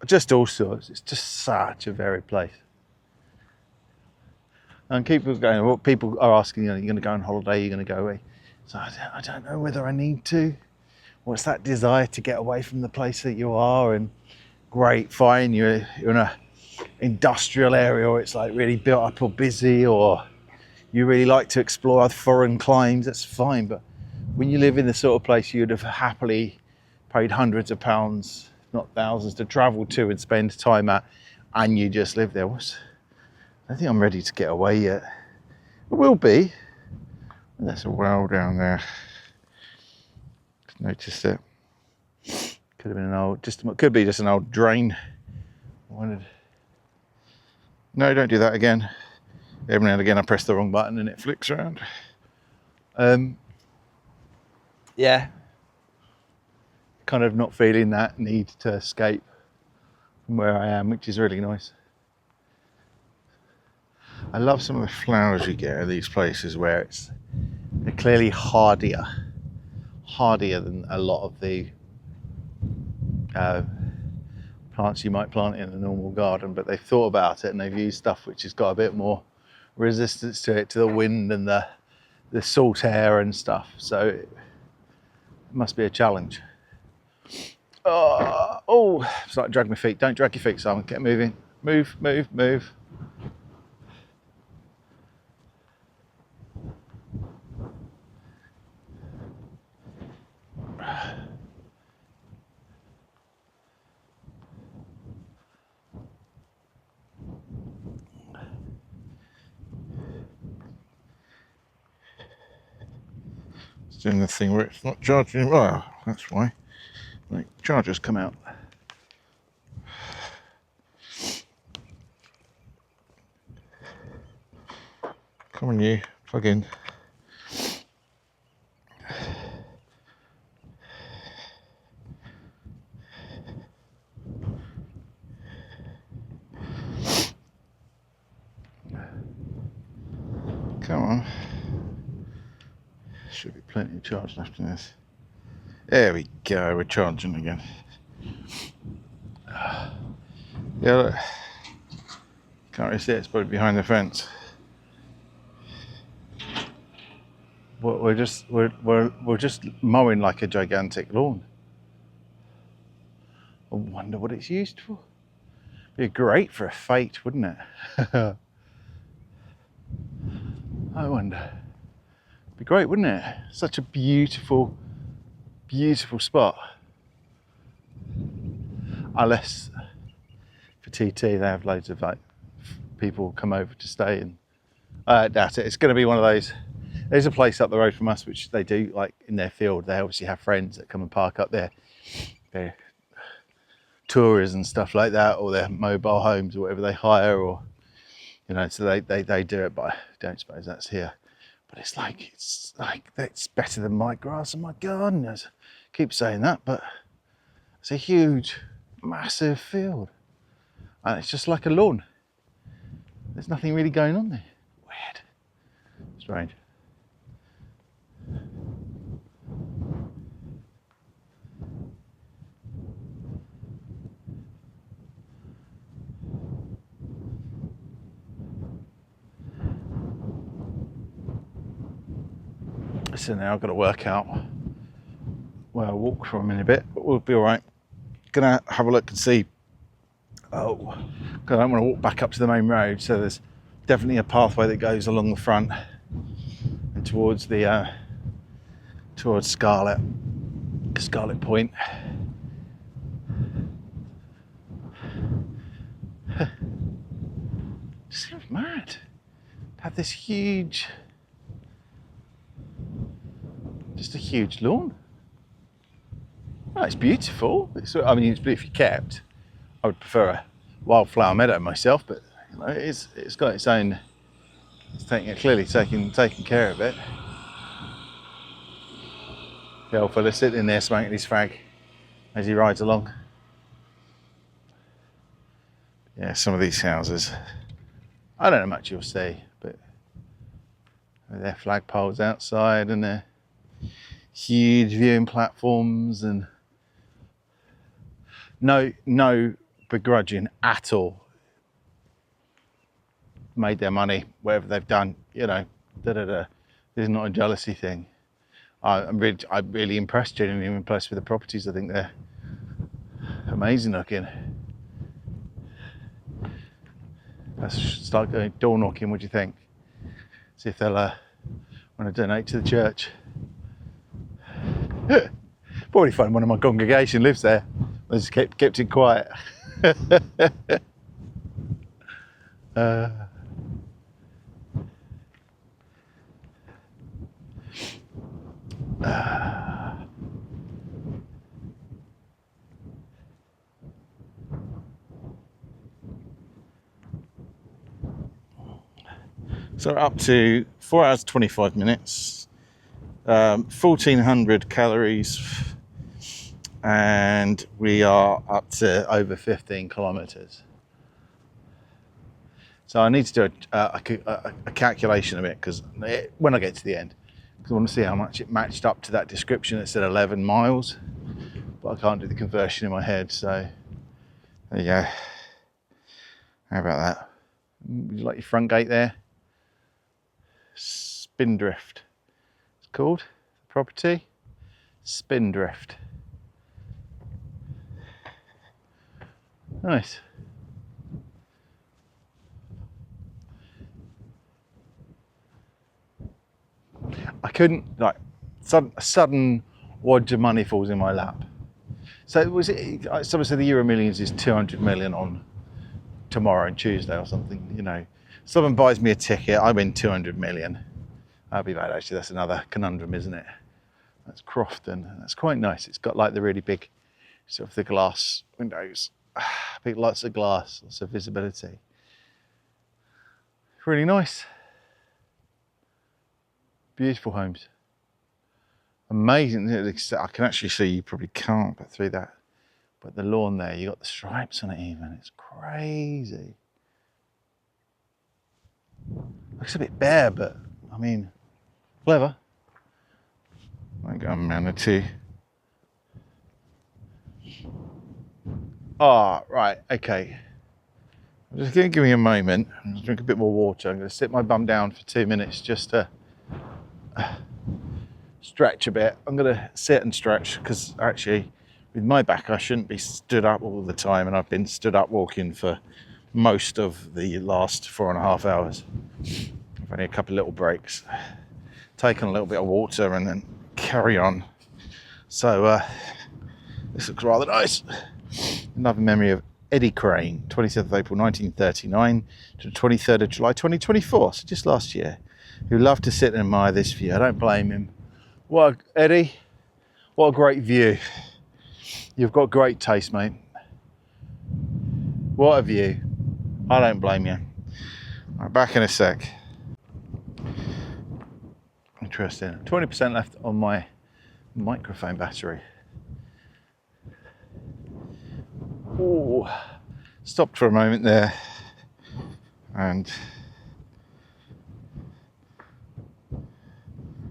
just all sorts. It's just such a varied place. And people are asking, you're going to go on holiday, you're going to go away. So I don't know whether I need to. What's that desire to get away from the place that you are? And great, fine, you're in a industrial area, or it's like really built up or busy, or you really like to explore foreign climes, that's fine. But when you live in the sort of place you'd have happily paid hundreds of pounds, if not thousands, to travel to and spend time at, and you just live there, I don't think I'm ready to get away yet. It will be. There's a well down there. Noticed it. Could have been could be just an old drain. No, don't do that again. Every now and again I press the wrong button and it flicks around. Yeah. Kind of not feeling that need to escape from where I am, which is really nice. I love some of the flowers you get at these places where they're clearly hardier than a lot of the plants you might plant in a normal garden, but they've thought about it and they've used stuff which has got a bit more resistance to it, to the wind and the salt air and stuff. So it must be a challenge. Oh, it's like drag my feet. Don't drag your feet, Simon. Get moving. Move. doing the thing where it's not charging. Well, that's why. Right, chargers come out. Come on, you plug in. Come on. Should be plenty of charge left in this. There we go, we're charging again. Yeah, look. Can't really see it, it's probably behind the fence. We're just mowing like a gigantic lawn. I wonder what it's used for. Be great for a fete, wouldn't it? I wonder. Be great, wouldn't it? Such a beautiful, beautiful spot. Unless for TT they have loads of like people come over to stay, and I doubt it. It's going to be one of those. There's a place up the road from us which they do like in their field. They obviously have friends that come and park up there. They're tourists and stuff like that, or their mobile homes or whatever they hire, or you know, so they do it, but I don't suppose that's here. But it's like it's better than my grass and my garden. I keep saying that, but it's a huge, massive field, and it's just like a lawn. There's nothing really going on there. Weird, strange. So now I've got to work out where I'll walk from in a bit, but we'll be all right. Gonna have a look and see. Oh, because I don't want to walk back up to the main road, so there's definitely a pathway that goes along the front and towards the towards Scarlet Point. It seems mad to have this huge. Just a huge lawn. Well, it's beautiful. I mean, it's beautifully kept. I would prefer a wildflower meadow myself, but you know, it's got its own. It's clearly taking care of it. The old fella sitting there smoking his fag as he rides along. Yeah, some of these houses, I don't know much you'll see, but their flagpoles outside and their huge viewing platforms, and no begrudging at all. Made their money, whatever they've done, you know. This is not a jealousy thing. I'm really impressed, genuinely impressed with the properties. I think they're amazing looking. Let's start going door knocking. What do you think? See if they'll want to donate to the church. Probably find one of my congregation lives there. I just kept it quiet. So we're up to 4 hours 25 minutes, 1,400 calories, and we are up to over 15 kilometers. So I need to do a calculation of it, because when I get to the end, because I want to see how much it matched up to that description that said 11 miles, but I can't do the conversion in my head. So there you go. How about that? Would you like your front gate there? Spindrift. It's called property. Spindrift. Nice. I couldn't, like, sudden wad of money falls in my lap. So was it? Someone said the Euro Millions is 200 million on tomorrow and Tuesday or something. You know, someone buys me a ticket, I win 200 million. That'd be bad, actually. That's another conundrum, isn't it? That's Crofton. That's quite nice. It's got like the really big sort of the glass windows, big lots of glass, lots of visibility. Really nice. Beautiful homes. Amazing. I can actually see, you probably can't, but through that, but the lawn there, you got the stripes on it even. It's crazy. Looks a bit bare, but I mean, clever. I got a manatee. Ah, right, okay. I'm just going to give me a moment. I'm just drink a bit more water. I'm going to sit my bum down for 2 minutes just to stretch a bit. I'm going to sit and stretch because actually with my back I shouldn't be stood up all the time, and I've been stood up walking for most of the last 4.5 hours. I've only a couple of little breaks, taken a little bit of water and then carry on. So this looks rather nice. Another memory of Eddie Crane, 27th of April 1939 to the 23rd of July 2024, so just last year, who loved to sit and admire this view. I don't blame him. Eddie, what a great view. You've got great taste, mate. What a view. I don't blame you. All right, back in a sec. Interesting. 20% left on my microphone battery. Oh, stopped for a moment there, and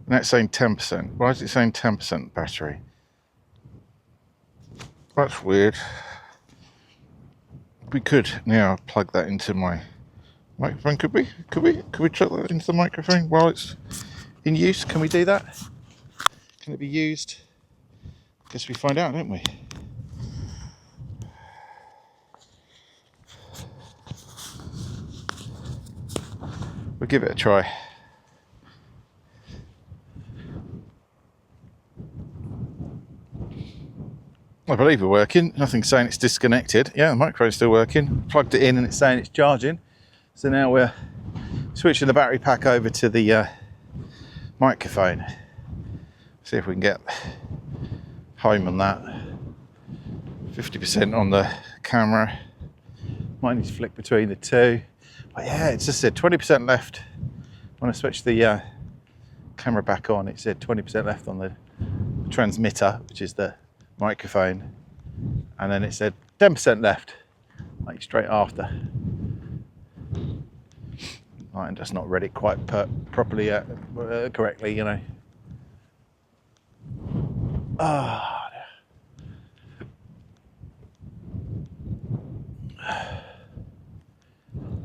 now it's saying 10%. Why is it saying 10% battery? That's weird. We could now plug that into my microphone. Could we plug that into the microphone while it's in use? Can we do that? Can it be used? Guess we find out, don't we? We'll give it a try. I believe we're working. Nothing's saying it's disconnected. Yeah, the microphone's still working. Plugged it in and it's saying it's charging. So now we're switching the battery pack over to the microphone. See if we can get home on that. 50% on the camera. Might need to flick between the two. But yeah, it just said 20% left. When I switched the camera back on, it said 20% left on the transmitter, which is the microphone. And then it said 10% left, like straight after. I'm just not read it quite properly yet, correctly, you know. Ah.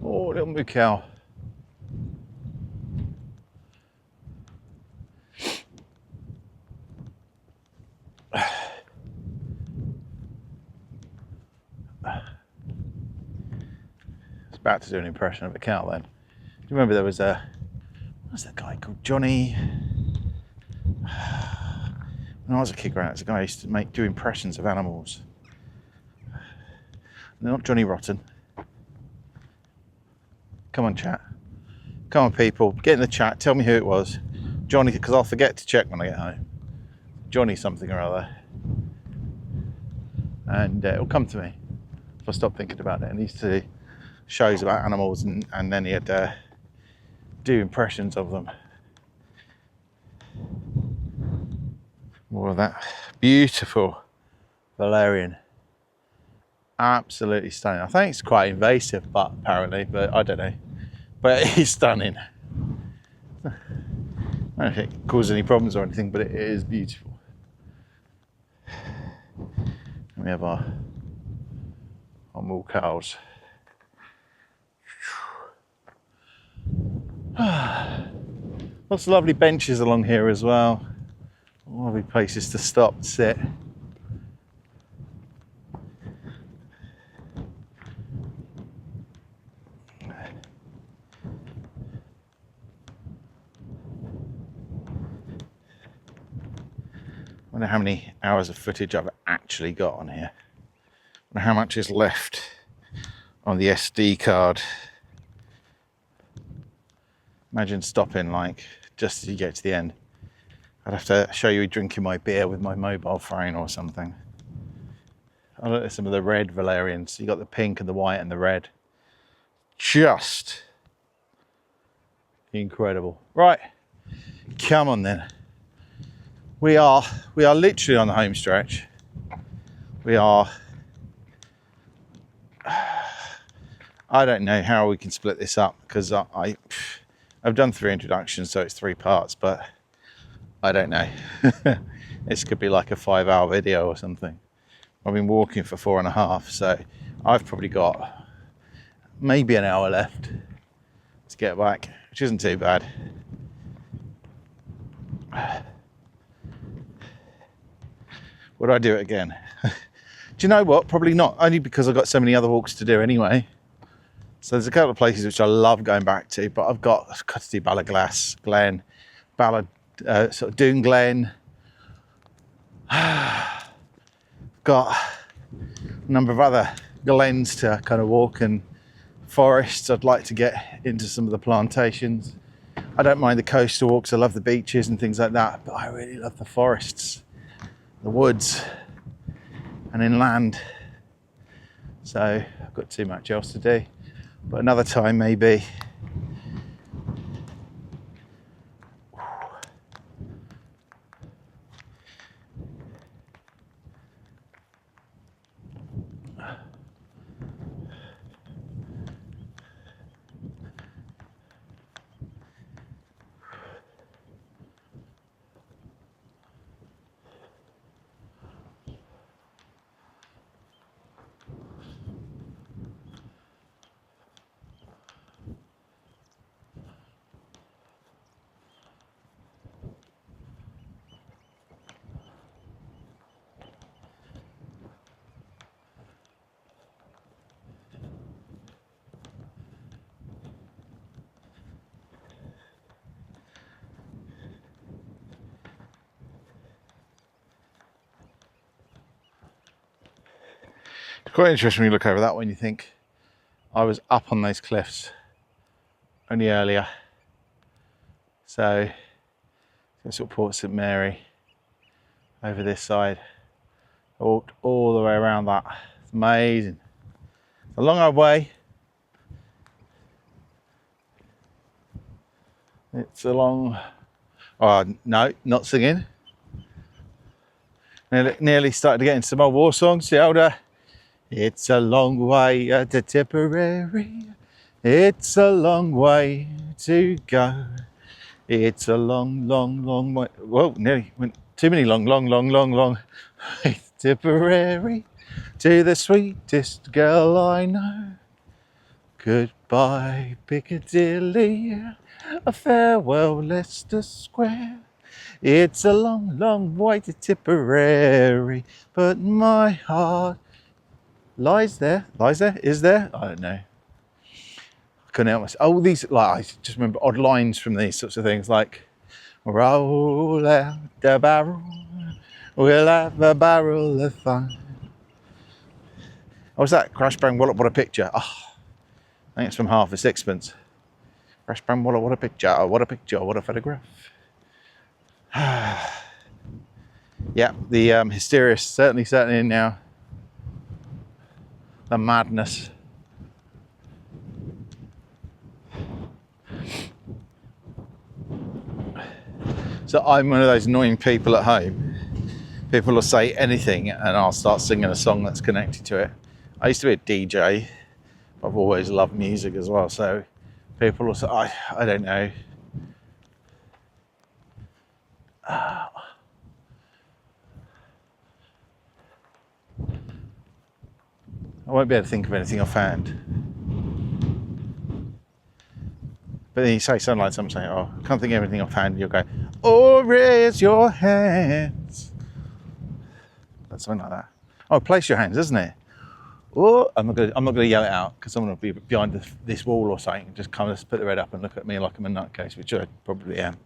Oh, little moo cow. It's about to do an impression of a cow then. Do you remember there was what's that guy called? Johnny? When I was a kid growing up, there's a guy who used to do impressions of animals. Not Johnny Rotten. Come on, chat. Come on, people. Get in the chat. Tell me who it was. Johnny, because I'll forget to check when I get home. Johnny something or other. And it'll come to me if I stop thinking about it. And he used to do shows about animals, and then he'd do impressions of them. More of that. Beautiful valerian. Absolutely stunning. I think it's quite invasive, but apparently, but I don't know. But it's stunning. I don't know if it causes any problems or anything, but it is beautiful. And we have our wool cows. Lots of lovely benches along here as well. Lovely places to stop and sit. I wonder how many hours of footage I've actually got on here. I wonder how much is left on the SD card. Imagine stopping like just as you get to the end. I'd have to show you drinking my beer with my mobile phone or something. I look at some of the red valerians. You got the pink and the white and the red. Just incredible. Right, come on then. We are literally on the home stretch. We are. I don't know how we can split this up because I've done 3 introductions, so it's 3 parts, but I don't know. This could be like a 5-hour video or something. I've been walking for 4.5, so I've probably got maybe an hour left to get back, which isn't too bad. Would I do it again? Do you know what? Probably not, only because I've got so many other walks to do anyway. So there's a couple of places which I love going back to, but I've got to do Ballaglass Glen, sort of Doon Glen. Got a number of other glens to kind of walk and forests. I'd like to get into some of the plantations. I don't mind the coastal walks. I love the beaches and things like that, but I really love the forests, the woods and inland. So I've got too much else to do, but another time maybe. Quite interesting when you look over that one, you think I was up on those cliffs only earlier. So sort of Port St Mary over this side. I walked all the way around that. It's amazing. It's a long old way. It's a long, oh no, not singing. Nearly started to get into some old war songs. The older. It's a long way to Tipperary. It's a long way to go. It's a long, long, long way. Whoa, nearly went too many long way. Tipperary, to the sweetest girl I know. Goodbye, Piccadilly. A farewell, Leicester Square. It's a long, long way to Tipperary, but my heart lies there, is there? I don't know. I couldn't help myself. Oh, these, like, I just remember odd lines from these sorts of things, like, roll out the barrel, we'll have a barrel of fun. What was that? Crash, bang, wallop, what a picture. Oh, I think it's from Half a Sixpence. Crash, bang, wallop, what a picture, oh, what a picture, what a photograph. Yeah, the hysteria is certainly in now. The madness. So I'm one of those annoying people at home. People will say anything and I'll start singing a song that's connected to it. I used to be a DJ. I've always loved music as well. So people will say, I don't know. I won't be able to think of anything offhand. But then you say something like something, oh, I can't think of anything offhand. You'll go, oh, raise your hands. That's something like that. Oh, place your hands, isn't it? Oh, I'm not gonna yell it out because I'm gonna be behind this wall or something. Just kind of put the head up and look at me like I'm a nutcase, which I probably am.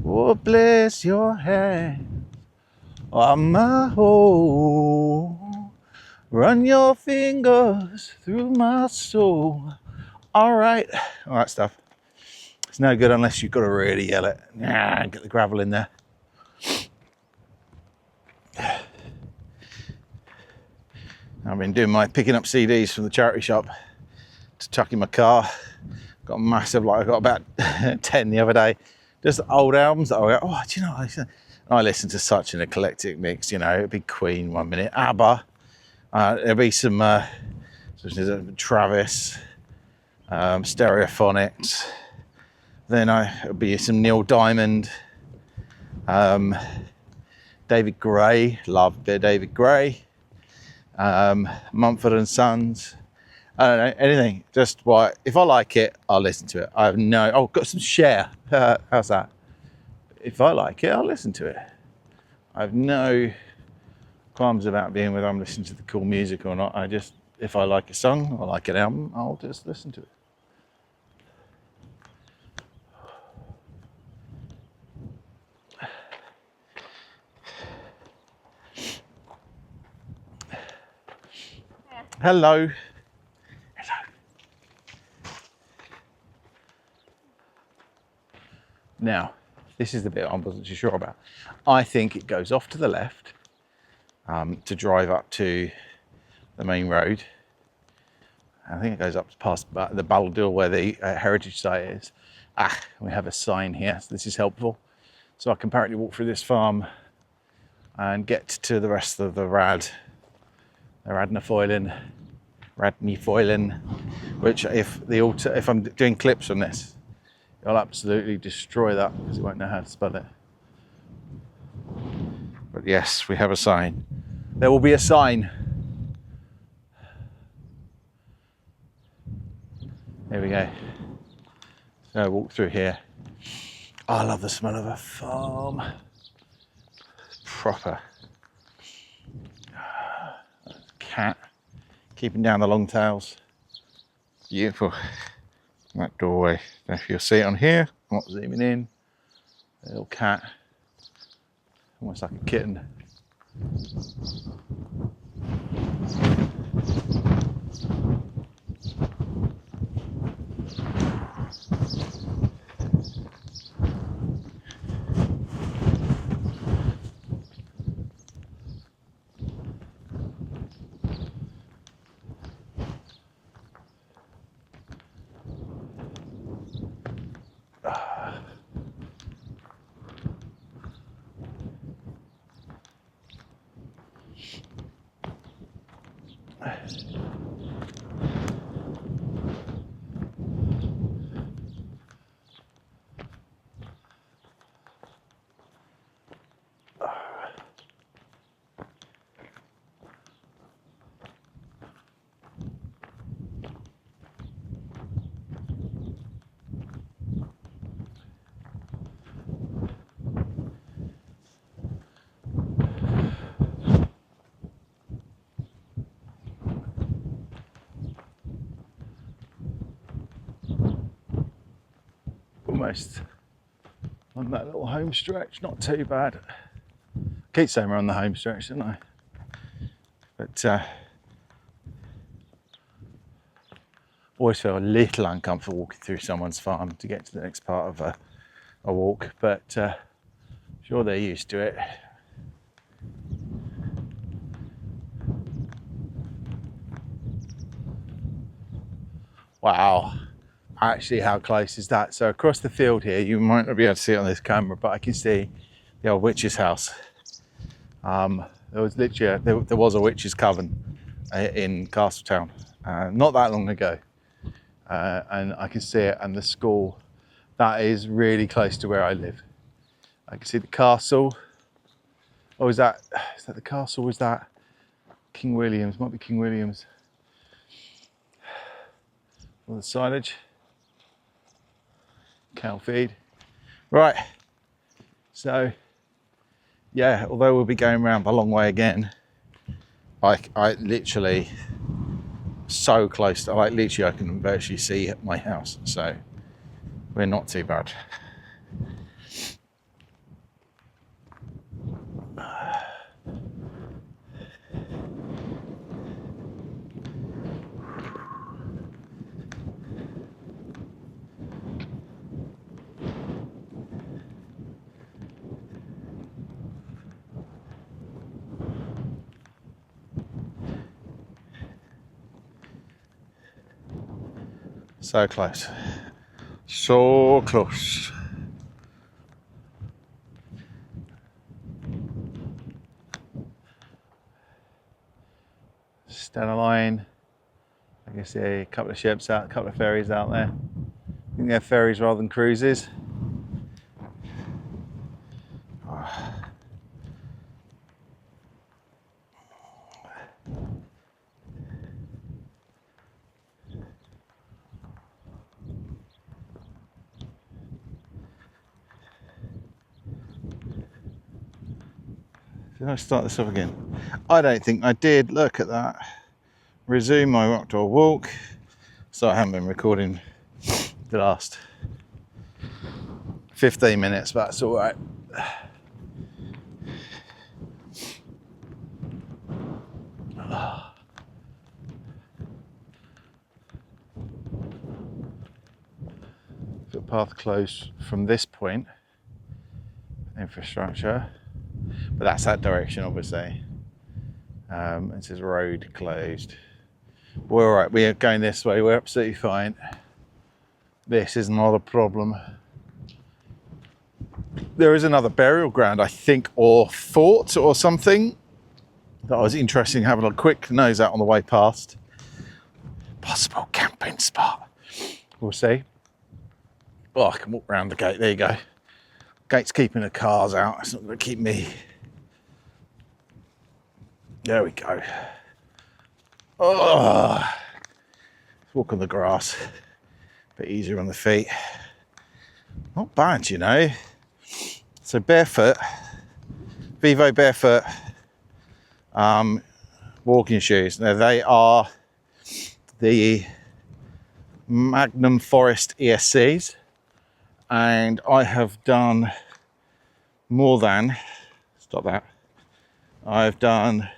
Oh, bless your hands on my home. Run your fingers through my soul. All right, all that stuff. It's no good unless you've got to really yell it. Nah, get the gravel in there. I've been doing my picking up CDs from the charity shop to chuck in my car. Got a massive, like I got about 10 the other day. Just old albums that I go, oh, do you know what? I listen to such an eclectic mix, you know. It'd be Queen 1 minute, ABBA, there'll be some Travis, Stereophonics. Then it'll be some Neil Diamond, David Gray, love a bit of David Gray, Mumford and Sons. I don't know, anything. Just what, if I like it, I'll listen to it. I have no, oh, got some Cher. How's that? If I like it, I'll listen to it. I have no qualms about being whether I'm listening to the cool music or not. I just, if I like a song or like an album, I'll just listen to it. Hello. Hello. Now, this is the bit I wasn't too sure about. I think it goes off to the left to drive up to the main road. I think it goes up past the Balladil where the heritage site is. We have a sign here, so this is helpful. So I can apparently walk through this farm and get to the rest of the Raad. The Foillan, which if I'm doing clips on this, it'll absolutely destroy that because it won't know how to spell it. But yes, we have a sign. There will be a sign. There we go. So I walk through here. Oh, I love the smell of a farm. Proper. Cat keeping down the long tails. Beautiful. That doorway. If you'll see it on here, I'm not zooming in. A little cat, almost like a kitten. Almost on that little home stretch, not too bad. I keep saying we're on the home stretch, don't I? But always feel a little uncomfortable walking through someone's farm to get to the next part of a walk, but sure they're used to it. Wow. Actually, how close is that? So across the field here, you might not be able to see it on this camera, but I can see the old witch's house. There was literally there was a witch's coven in Castletown not that long ago, and I can see it. And the school that is really close to where I live. I can see the castle. Oh, is that the castle? Is that King William's? Might be King William's. All the signage. Cow feed. Right, so yeah, although we'll be going around the long way again, I literally so close to, like literally I can virtually see my house, so we're not too bad. So close. So close. Stena line. I can see a couple of ships out, a couple of ferries out there. I think they're ferries rather than cruises. Did I start this off again? I don't think I did. Look at that. Resume my outdoor walk. So I haven't been recording the last 15 minutes, but that's all right. Footpath closed from this point. Infrastructure. But that's that direction, obviously. It says road closed. We're all right. We are going this way. We're absolutely fine. This is not a problem. There is another burial ground, I think, or fort or something that I was interested in having a quick nose out on the way past. Possible camping spot. We'll see. Oh, I can walk around the gate. There you go. Gate's keeping the cars out. It's not going to keep me. There we go. Oh, let's walk on the grass. A bit easier on the feet. Not bad, you know. So barefoot, Vivo barefoot walking shoes. Now they are the Magnum Forest ESCs, and I have done more than, stop that, I've done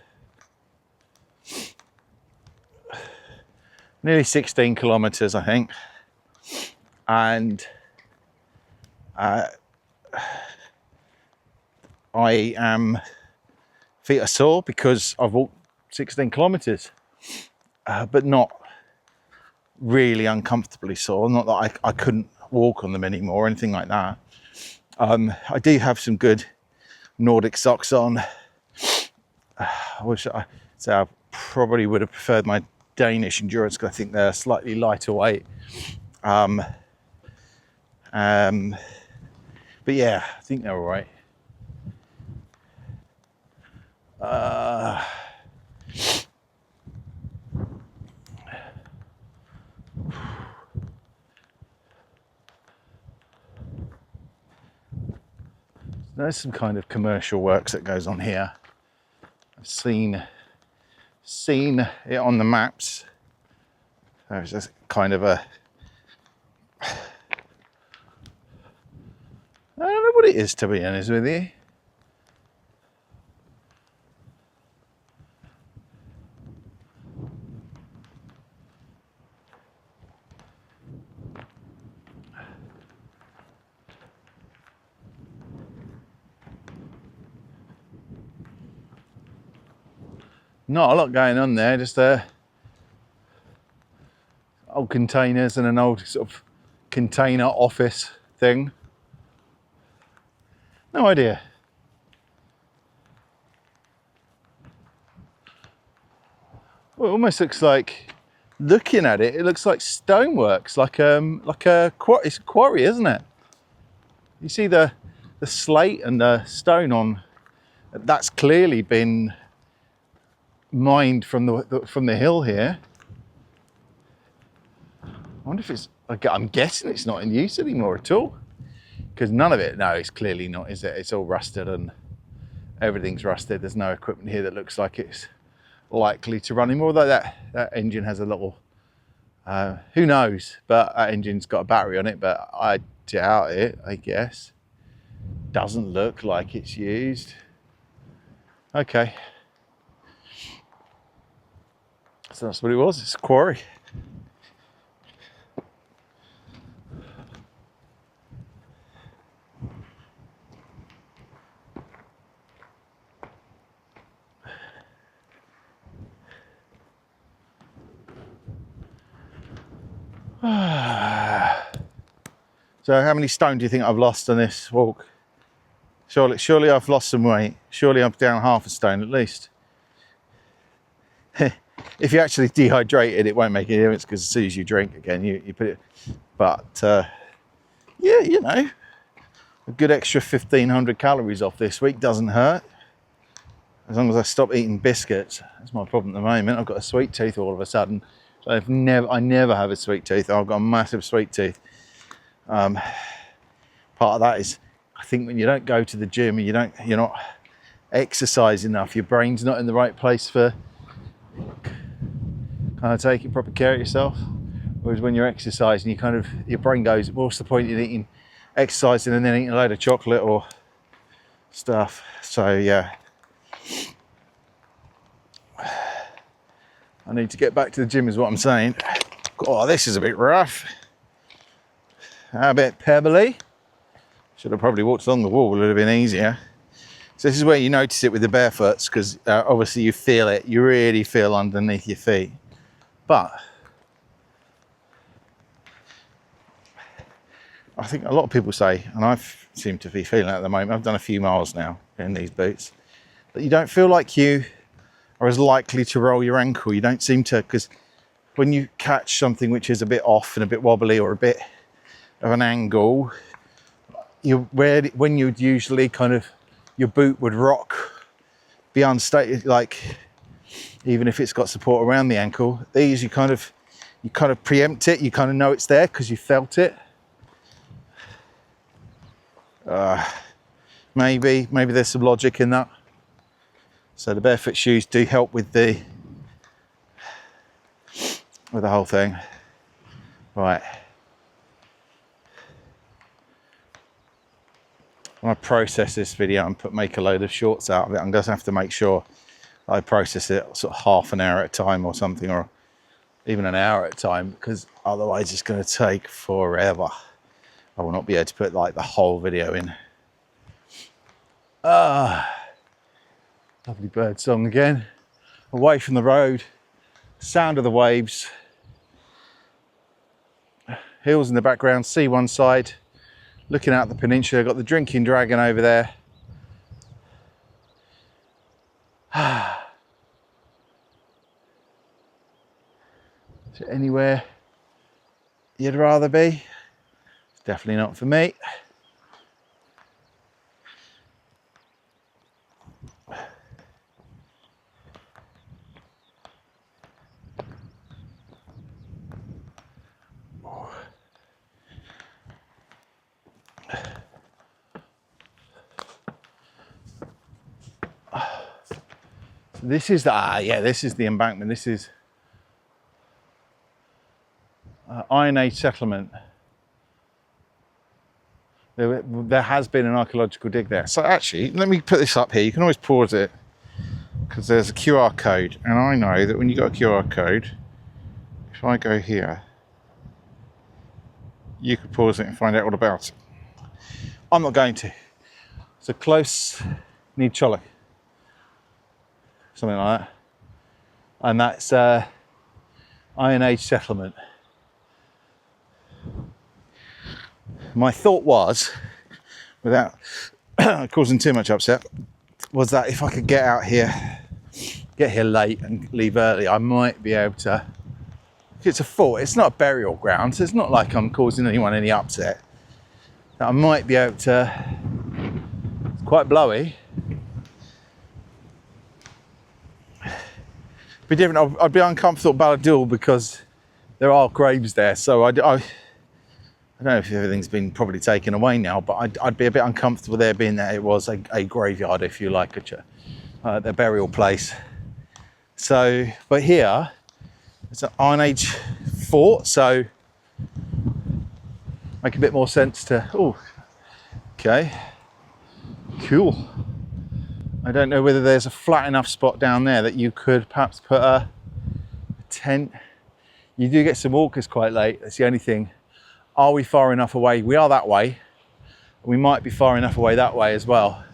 nearly 16 kilometers, I think, and feet are sore because I've walked 16 kilometers, but not really uncomfortably sore. Not that I couldn't walk on them anymore or anything like that. I do have some good Nordic socks on. I wish I probably would have preferred my Danish endurance because I think they're slightly lighter weight. But yeah, I think they're all right. There's some kind of commercial works that goes on here. I've seen it on the maps. There's just kind of a, I don't know what it is, to be honest with you. Not a lot going on there, just old containers and an old sort of container office thing. No idea. Well, it almost looks like, looking at it, it looks like stoneworks, like it's a quarry, isn't it? You see the slate and the stone on. That's clearly been mined from the hill here. I wonder if it's, I'm guessing it's not in use anymore at all, because none of it, no, it's clearly not, is it? It's all rusted and everything's rusted. There's no equipment here that looks like it's likely to run anymore, although that engine has a little, who knows, but that engine's got a battery on it, but I doubt it, I guess. Doesn't look like it's used. Okay. So that's what it was, it's a quarry. So how many stone do you think I've lost on this walk? Surely I've lost some weight. Surely I'm down half a stone at least. If you actually dehydrated, it won't make any difference because as soon as you drink again, you put it. But yeah, you know, a good extra 1,500 calories off this week doesn't hurt. As long as I stop eating biscuits. That's my problem at the moment. I've got a sweet tooth all of a sudden. So I never have a sweet tooth. I've got a massive sweet tooth. Part of that is, I think when you don't go to the gym and you're not exercising enough, your brain's not in the right place for kind of taking proper care of yourself. Whereas when you're exercising, your brain goes, what's the point in eating, exercising and then eating a load of chocolate or stuff? So yeah, I need to get back to the gym is what I'm saying. Oh, this is a bit rough. A bit pebbly. Should have probably walked along the wall, it would have been easier. So this is where you notice it with the barefoots, because obviously you feel it, you really feel underneath your feet. But I think a lot of people say, and I seem to be feeling it at the moment, I've done a few miles now in these boots, that you don't feel like you are as likely to roll your ankle. You don't seem to, because when you catch something which is a bit off and a bit wobbly or a bit of an angle, when you'd usually your boot would rock, be unstable, like even if it's got support around the ankle. These you kind of preempt it, you kind of know it's there because you felt it. Maybe there's some logic in that. So the barefoot shoes do help with the whole thing. Right. When I process this video and make a load of shorts out of it, I'm going to have to make sure I process it sort of half an hour at a time or something, or even an hour at a time, because otherwise it's going to take forever. I will not be able to put like the whole video in. Lovely bird song again. Away from the road, sound of the waves, hills in the background, sea one side, looking out the peninsula, got the drinking dragon over there. Is there anywhere you'd rather be? It's definitely not for me. This is this is the embankment. This is Iron Age settlement. There has been an archaeological dig there. So actually, let me put this up here. You can always pause it because there's a QR code, and I know that when you got a QR code, if I go here, you could pause it and find out all about it. I'm not going to. So close need Chollock. Something like that, and that's Iron Age settlement. My thought was, without causing too much upset, was that if I could get here late and leave early, I might be able to. It's a fort, it's not a burial ground, so it's not like I'm causing anyone any upset. I might be able to. It's quite blowy. Be different. I'd be uncomfortable at Balladil because there are graves there, so I don't know if everything's been probably taken away now, but I'd be a bit uncomfortable there, being that it was a graveyard, if you like, their burial place. So, but here it's an Iron Age fort, so make a bit more sense to. Oh, okay, cool. I don't know whether there's a flat enough spot down there that you could perhaps put a tent. You do get some walkers quite late, that's the only thing. Are we far enough away? We are that way. We might be far enough away that way as well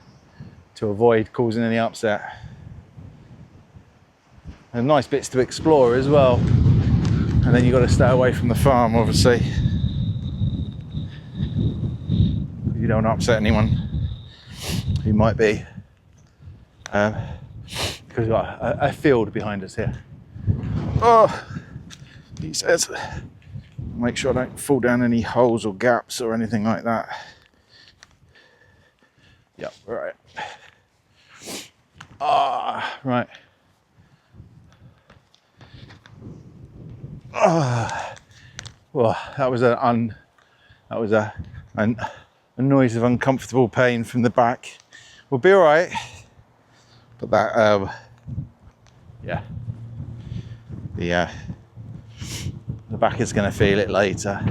to avoid causing any upset. And nice bits to explore as well. And then you've got to stay away from the farm, obviously. don't want to upset anyone who might be, because we've got a field behind us here. Oh, he says, make sure I don't fall down any holes or gaps or anything like that. Yep, right. Right. Well, that was a noise of uncomfortable pain from the back. We'll be all right. But that, yeah, the back is going to feel it later.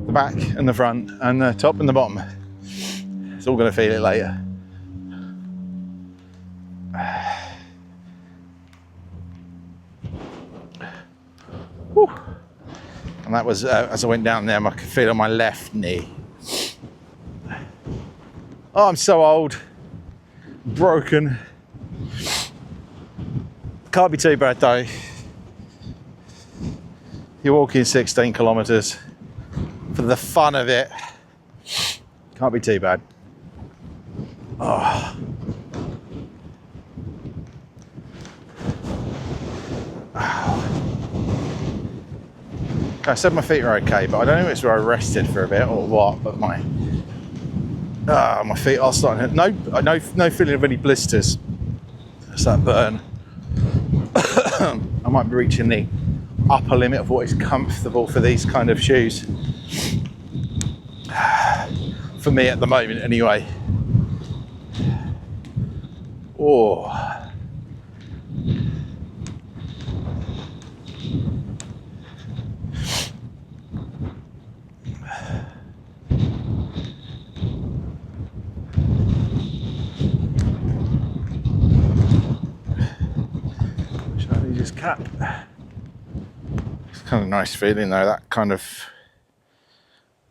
The back and the front and the top and the bottom. It's all going to feel it later. Whew. And that was, as I went down there, I could feel on my left knee. Oh, I'm so old. Broken. Can't be too bad though. You're walking 16 kilometres for the fun of it. Can't be too bad. Oh. I said my feet are okay, but I don't know if it's where I rested for a bit or what, but my feet are starting to, no feeling of any blisters. It's that burn. I might be reaching the upper limit of what is comfortable for these kind of shoes. For me at the moment anyway. Oh. Shall I just cap? It's kind of a nice feeling though, that kind of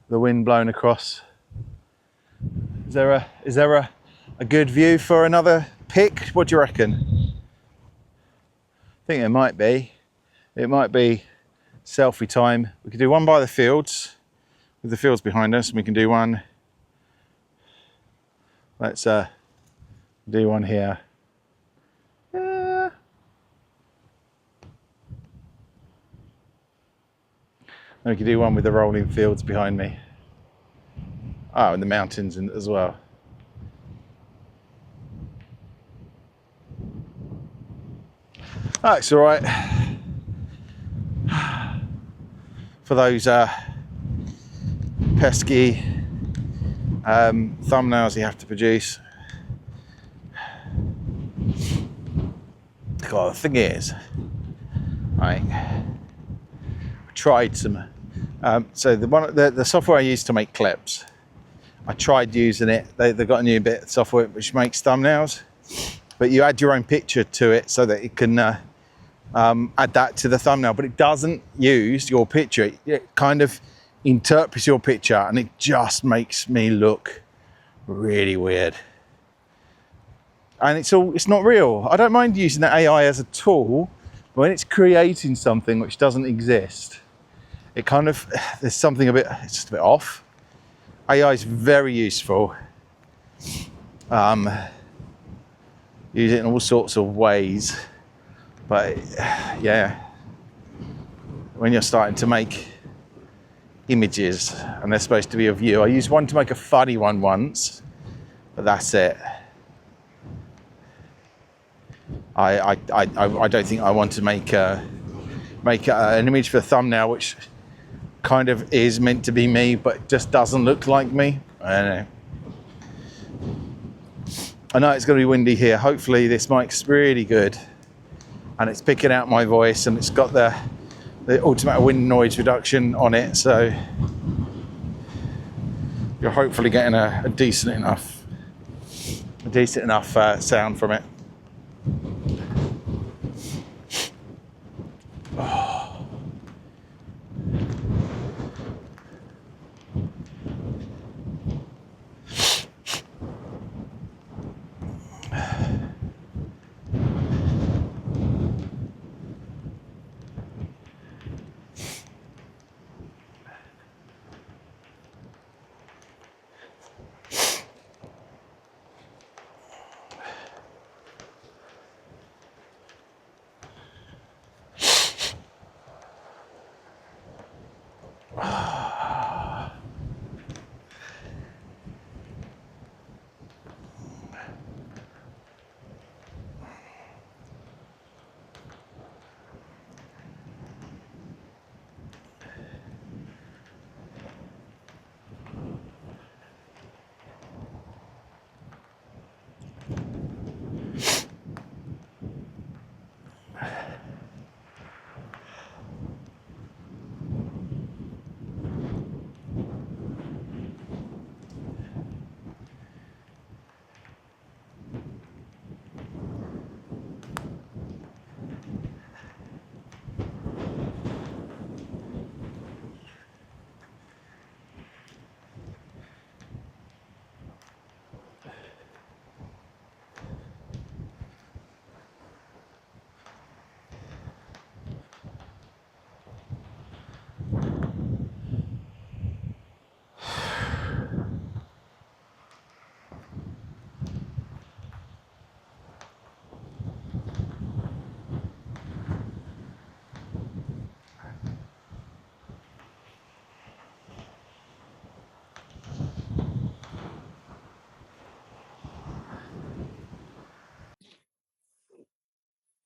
the wind blowing across. Is there a good view for another pick? What do you reckon? I think it might be. It might be selfie time. We could do one by the fields, with the fields behind us, and we can do one. Let's do one here. Then we could do one with the rolling fields behind me. Oh, and the mountains as well. That's all right. For those pesky thumbnails you have to produce. God, the thing is, I tried some. So the software I use to make clips, I tried using it. They've got a new bit of software which makes thumbnails, but you add your own picture to it so that it can add that to the thumbnail, but it doesn't use your picture. It kind of interprets your picture and it just makes me look really weird. And it's not real. I don't mind using the AI as a tool, but when it's creating something which doesn't exist, it kind of, there's something it's just a bit off. AI is very useful. Use it in all sorts of ways. But yeah, when you're starting to make images and they're supposed to be of you, I used one to make a funny one once, but that's it. I don't think I want to make an image for a thumbnail which kind of is meant to be me but just doesn't look like me. I don't know. I know it's going to be windy here. Hopefully this mic's really good and it's picking out my voice and it's got the automatic wind noise reduction on it, so you're hopefully getting a decent enough sound from it.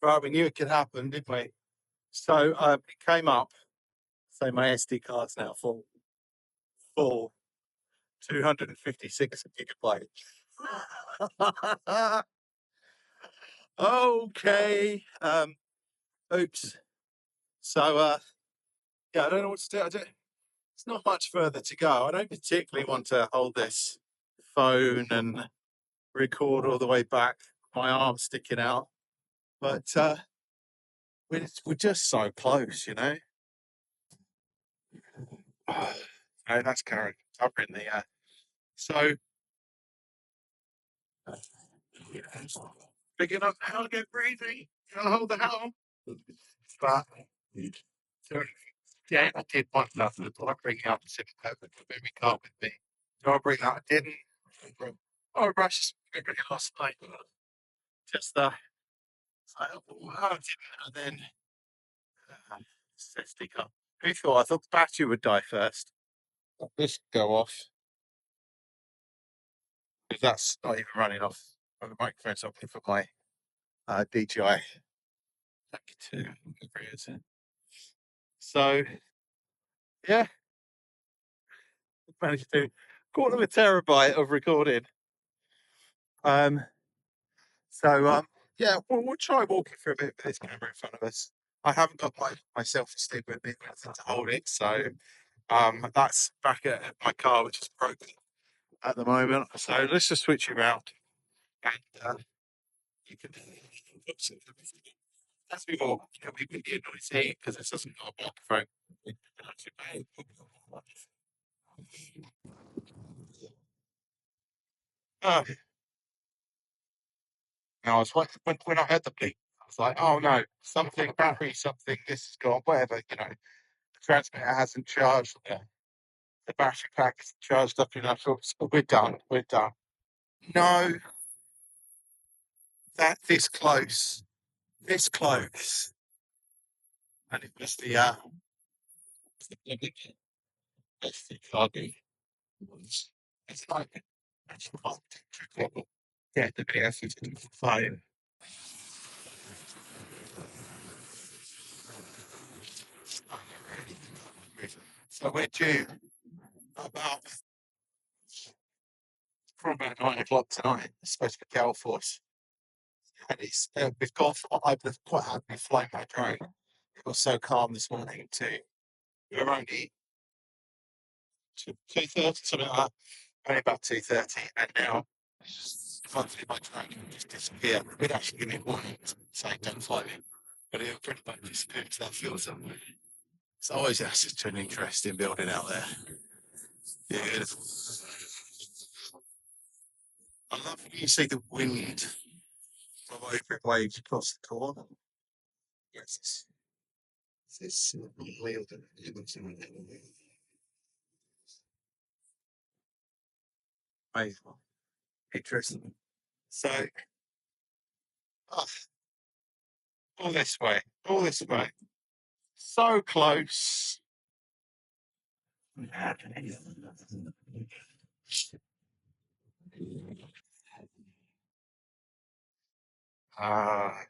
Right, we knew it could happen, didn't we? So it came up. So my SD card's now full 256 gigabytes. Okay. Oops. So yeah, I don't know what to do. It's not much further to go. I don't particularly want to hold this phone and record all the way back. My arm's sticking out, but we're just so close, you know. Oh, that's Karen covering the. So picking up how to get breathing, how to hold the helm. But so, yeah, I did one stuff that I bring up and sit over the baby car with me. So I bring that. I didn't. I rushed everybody last night. Just oh, I didn't. And then safety car. Who thought? I thought the battery would die first. This go off because that's not even running off. The microphone's off for my DJI back to so yeah, managed to quarter of a terabyte of recording. Um, so yeah, we'll try walking through a bit with this camera in front of us. I haven't got my selfie stick with me to hold it, so that's back at my car, which is broken at the moment. So let's just switch you around, and you can. As we walk, we can hear noise because it doesn't got a microphone. Oh, and I was when I heard the beep, I was like, oh no, something battery, something. This has gone, whatever. You know, the transmitter hasn't charged. The battery pack's charged up enough. So we're done. We're done. No, that this close, and it was the cargo. It's like it's not yeah, the PS5. So we're due about from about 9 o'clock tonight. It's supposed to be gale force, and it's we've gone. I've quite happily flown my drone. It was so calm this morning too. We were only 2:30, something like that. Only about 2:30, and now finally my drone can just disappear. We'd actually give me warning saying don't fly me, but it'll pretty much disappear. So that feels somewhere. It's always just an interesting building out there. Yeah, I love when you see the wind from over waves across the corner. Yes, it's real. Amazing. Interesting. So, oh, all this way, so close. Ah,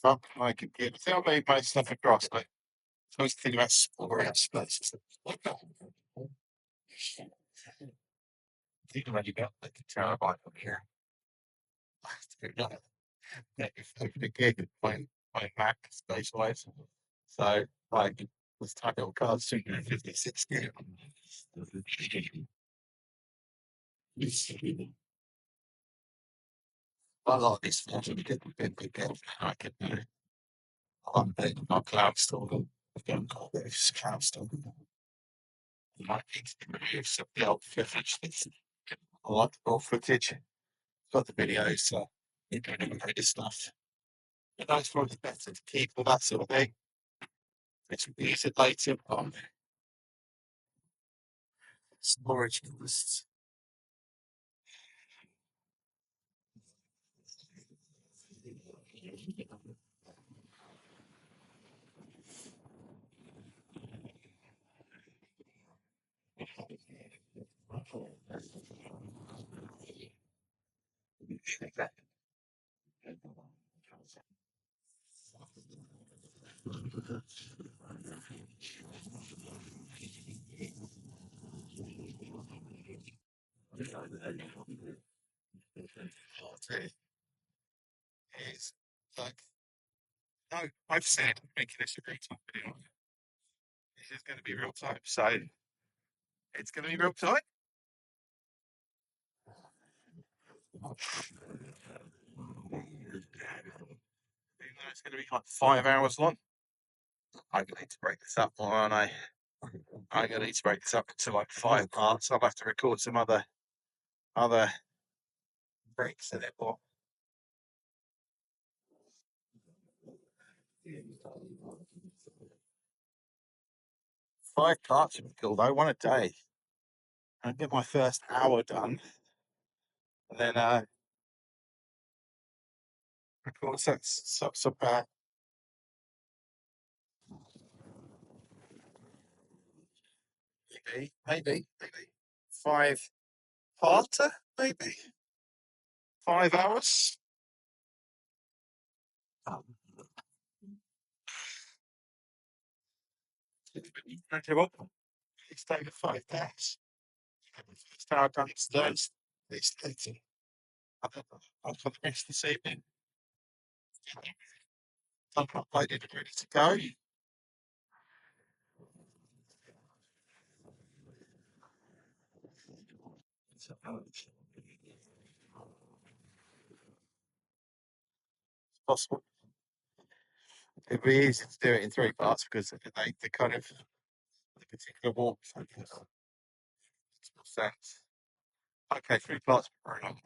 fuck my computer. I think I made my stuff across, but I was thinking about smaller spaces. Think about you got like a terabyte up here. Yeah, the gig my Mac space wise. So like this type of cards 256 gig. I like this one to get I can my cloud store. I've got this cloud store. I need to remove some of the old footage. I like the raw footage. Got the videos, so you don't even know this stuff. But that's probably better to keep all that sort of thing. It's use it later on storage costs. It's like, no, I've said I'm making this a real time video. This is going to be real time, so it's going to be real time. Even though it's going to be like 5 hours long. I'm going to need to break this up more, aren't I? I'm going to need to break this up into like 5 parts. I'll have to record some other breaks in it, but 5 parts would be cool though, one a day. I'll get my first hour done, and then record some maybe 5 parter, maybe 5 hours. Okay, well, it's taken 5 days. First hour done is Thursday. It's 30. I've got the rest this evening. I'm uploaded and ready to go. So, it's possible. It'd be easy to do it in 3 parts because they kind of the particular warmth makes more sense. Okay, 3 parts per hour.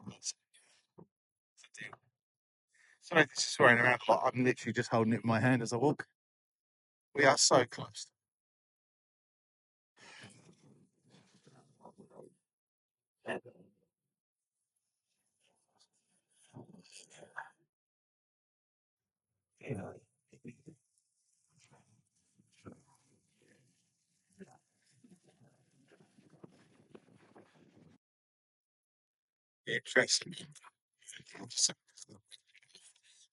Sorry, this is swearing around a lot. I'm literally just holding it in my hand as I walk. We are so close. Interesting. So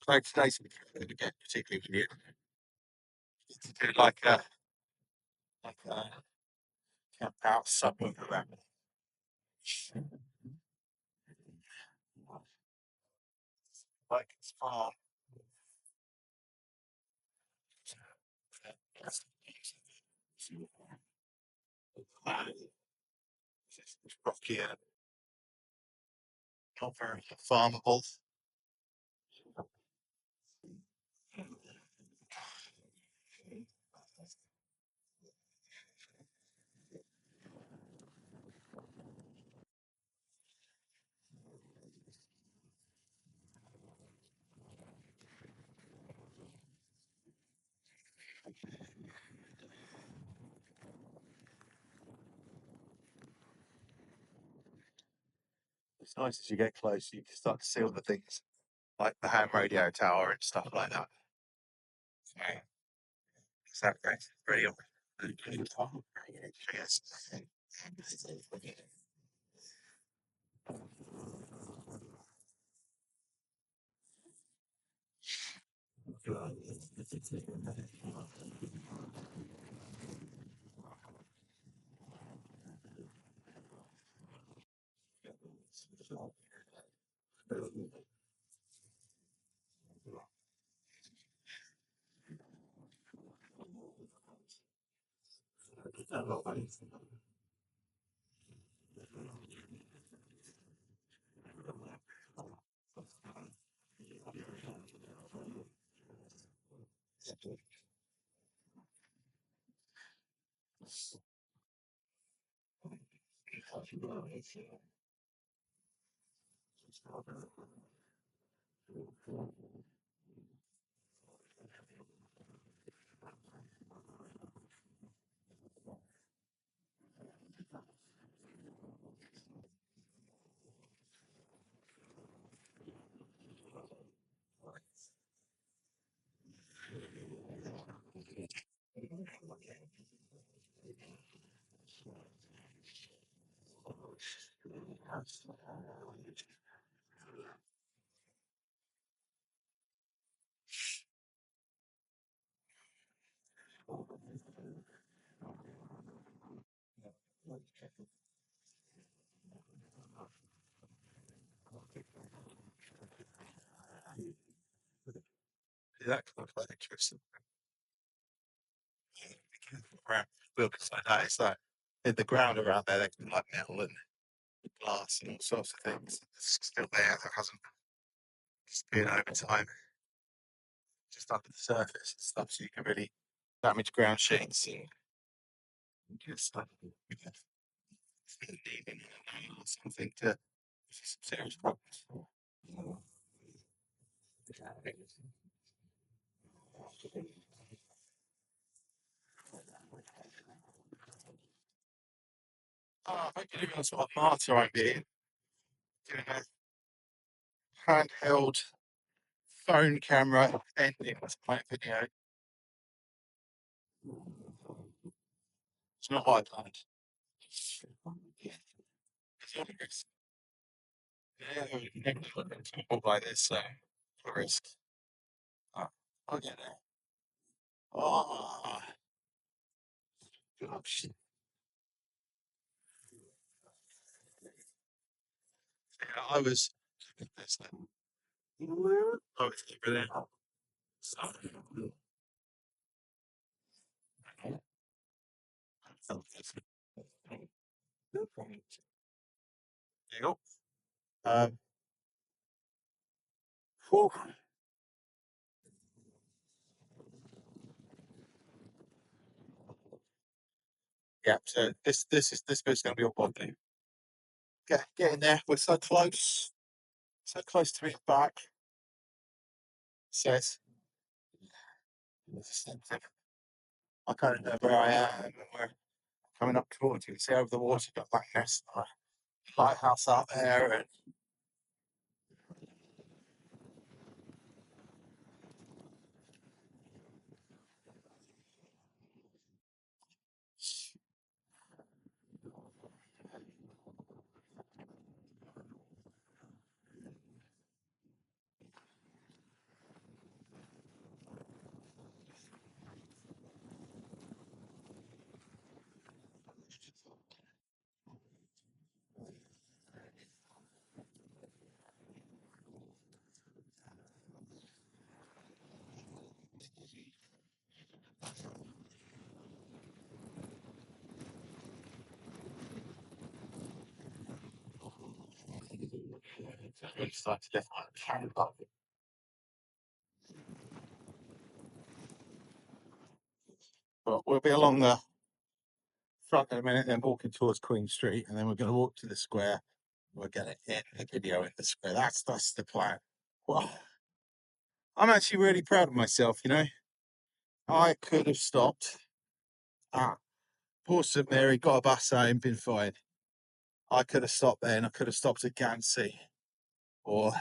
today's going to get particularly weird. To do like a camp out somewhere around. Like it's far. It's rocky and not very farmable. It's nice as you get close, you can start to see all the things like the ham radio tower and stuff like that. So, exactly. Pretty yes. That kind of quite interesting. Around buildings like that, it's like in the ground around there, they can like metal and glass and all sorts of things. It's still there. That hasn't been over time, just under the surface and stuff. So you can really damage ground sheets and just like needing or something to some serious problems. Oh, I think that's what Marta might be doing a handheld phone camera ending type video. It's not what I planned. Yeah, talk like this, so risk. Oh, I'll get there. Oh, gosh. Yeah, I was. I was over there. So, there you go. Um, whew. Yeah, so this bit's gonna be all bodily. Get in there. We're so close to being back. Says I kind of know where I am, and we're coming up towards you. See over the water, got that nest lighthouse out there, and we start to definitely carry up. But we'll be along the front in a minute, then walking towards Queen Street, and then we're going to walk to the square. We're going to hit a video in the square. That's the plan. Well, I'm actually really proud of myself. You know, I could have stopped at Port St Mary, got a bus home, been fine. I could have stopped there, and I could have stopped at Gansey or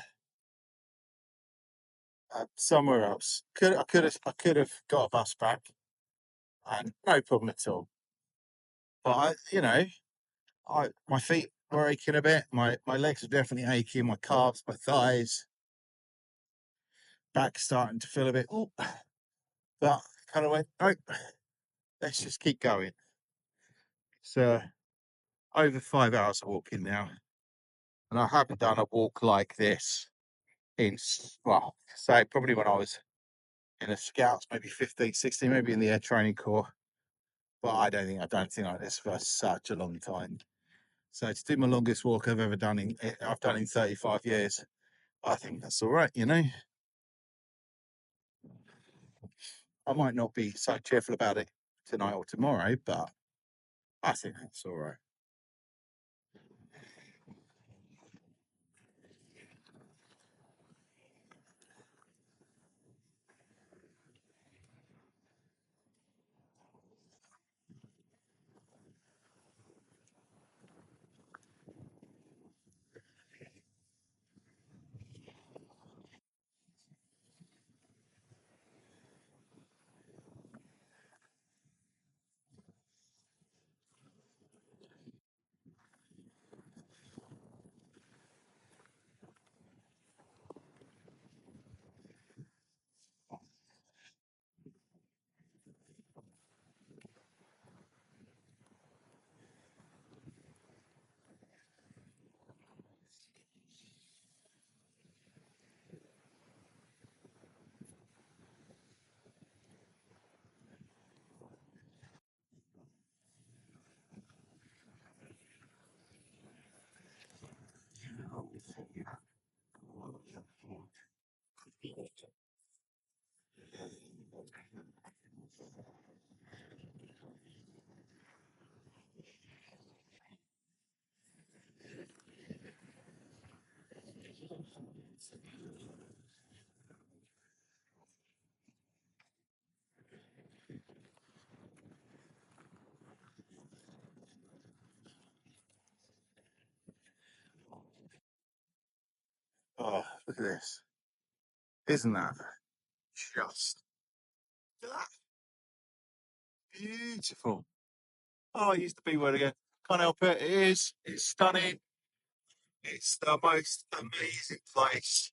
somewhere else. I could have got a bus back, and no problem at all. But my feet were aching a bit. My legs are definitely aching. My calves, my thighs, back starting to feel a bit. Oh, but kind of went. Oh, let's just keep going. It's over 5 hours of walking now, and I haven't done a walk like this in well, say probably when I was in the Scouts, maybe 15, 16, maybe in the Air Training Corps. But I don't think I've done anything like this for such a long time. So to do my longest walk I've done in 35 years, I think that's all right, you know. I might not be so cheerful about it tonight or tomorrow, but I think that's all right. at this. Isn't that just beautiful? Oh, I used the B word again. Can't help it. It is. It's stunning. It's the most amazing place.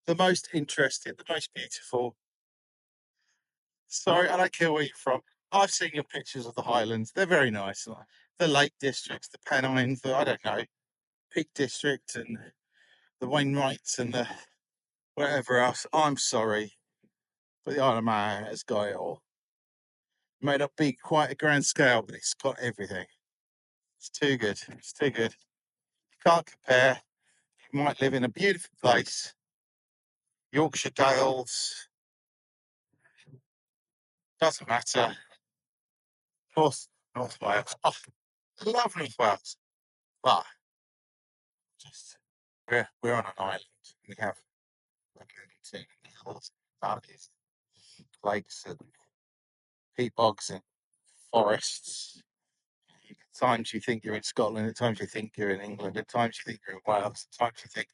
The most interesting, the most beautiful. Sorry, I don't care where you're from. I've seen your pictures of the Highlands. They're very nice. The Lake Districts, the Pennines, I don't know, Peak District and the Wainwrights and the whatever else. I'm sorry, but the Isle of Man has got it all. It may not be quite a grand scale, but it's got everything. It's too good. It's too good. You can't compare. You might live in a beautiful place, Yorkshire Dales, doesn't matter. North Wales. Oh, I love North Wales. But just we're on an island. We have hills, valleys, lakes, and peat bogs and forests. At times you think you're in Scotland, at times you think you're in England, at times you think you're in Wales, at times you think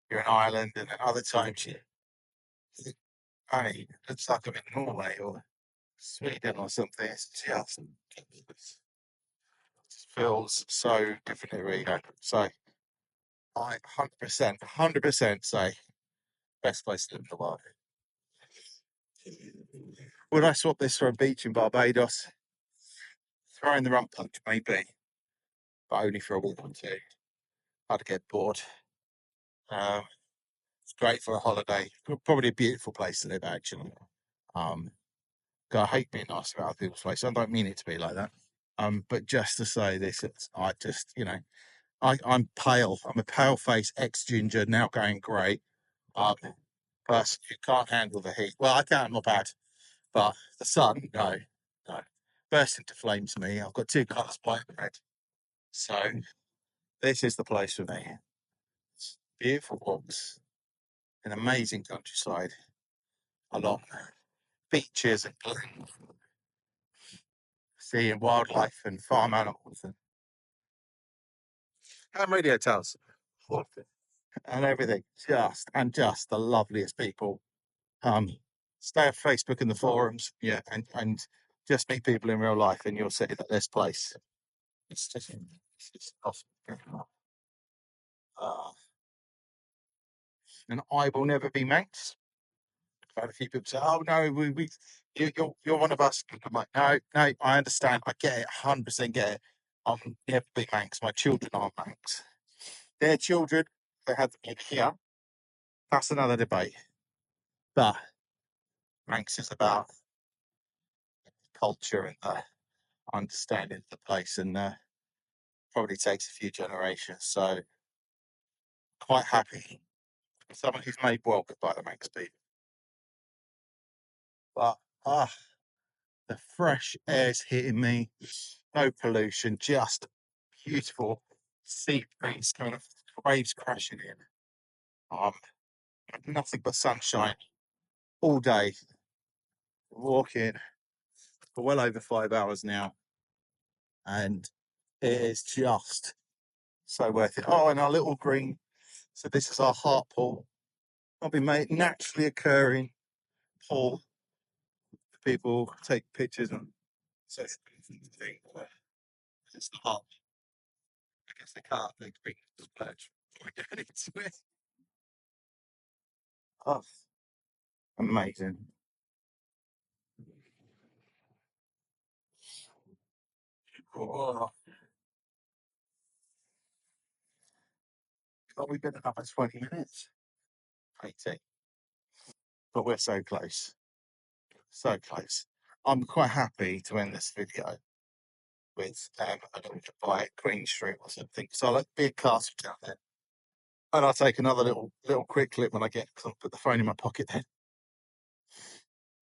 you're in Ireland, and at other times you think, hey, it looks like I'm in Norway or Sweden or something. It's just it feels so different everywhere you go. So I 100% say best place to live in the world. Would I swap this for a beach in Barbados? Throwing the rum punch, maybe, but only for a week or two. I'd get bored. It's great for a holiday. Probably a beautiful place to live, actually. Um, 'Cause I hate being nice about other people's places. I don't mean it to be like that. But just to say this, I just, I'm pale. I'm a pale face ex ginger, now going grey. Um, person who can't handle the heat. Well, I can, not bad. But the sun, no. Burst into flames me. I've got two colours, white and red. So this is the place for me. It's beautiful walks, an amazing countryside, along beaches and seeing wildlife and farm animals and radio towers and everything. Just the loveliest people. Stay on Facebook and the forums, yeah, and just meet people in real life, and you'll see that this place it's just awesome. Uh, and I will never be Manx. I've had a few people say, "Oh no, you're one of us." I'm like, no, I understand. I get it, 100% get it. I'll never be Manx. My children are Manx. Their children, they had them in here. That's another debate. But Manx is about culture and understanding the place, and probably takes a few generations. So quite happy. Someone who's made welcome by the Manx people. But the fresh air's hitting me. No pollution, just beautiful sea breeze kind of waves crashing in. Um, Nothing but sunshine all day. Walking for well over 5 hours now, and it is just so worth it. Oh, and our little green. So this is our heart pool. I'll be made naturally occurring pool for people take pictures and so it's the heart. I guess they can't. They bring the splash. Oh, amazing. Oh, God, we've been up for 20 minutes. 80. But we're so close. So close. I'm quite happy to end this video with a little goodbye at Queen Street or something. So I'll be a castle down there. And I'll take another little quick clip when I get, because I'll put the phone in my pocket then.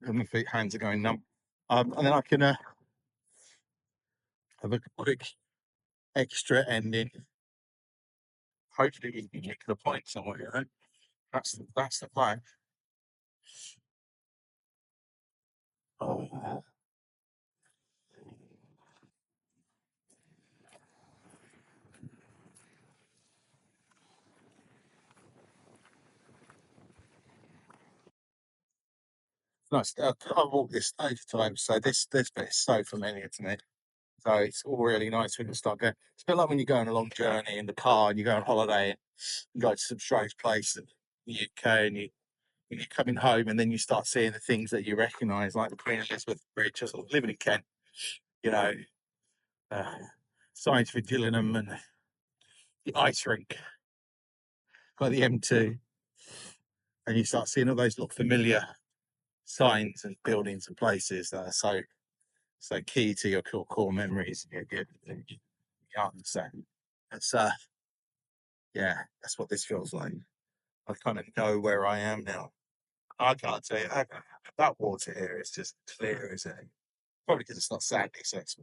And my hands are going numb. And then I can have a quick extra ending. Hopefully we can get to the point somewhere, That's the plan. Oh. Nice. I walked this loads of times, so this bit is so familiar to me. So it's all really nice when you start going. It's a bit like when you go on a long journey in the car and you go on holiday and you go to some strange place in the UK and you're coming home and then you start seeing the things that you recognise, like the Queen Elizabeth Bridge, or sort of living in Kent, you know, uh, signs for Gillingham and the ice rink, like the M2, and you start seeing all those little familiar signs and buildings and places that are so key to your core memories. You can't understand. It's yeah, that's what this feels like. I kind of know where I am now. I can't tell you that water here is just clear as a probably because it's not sandy, so it's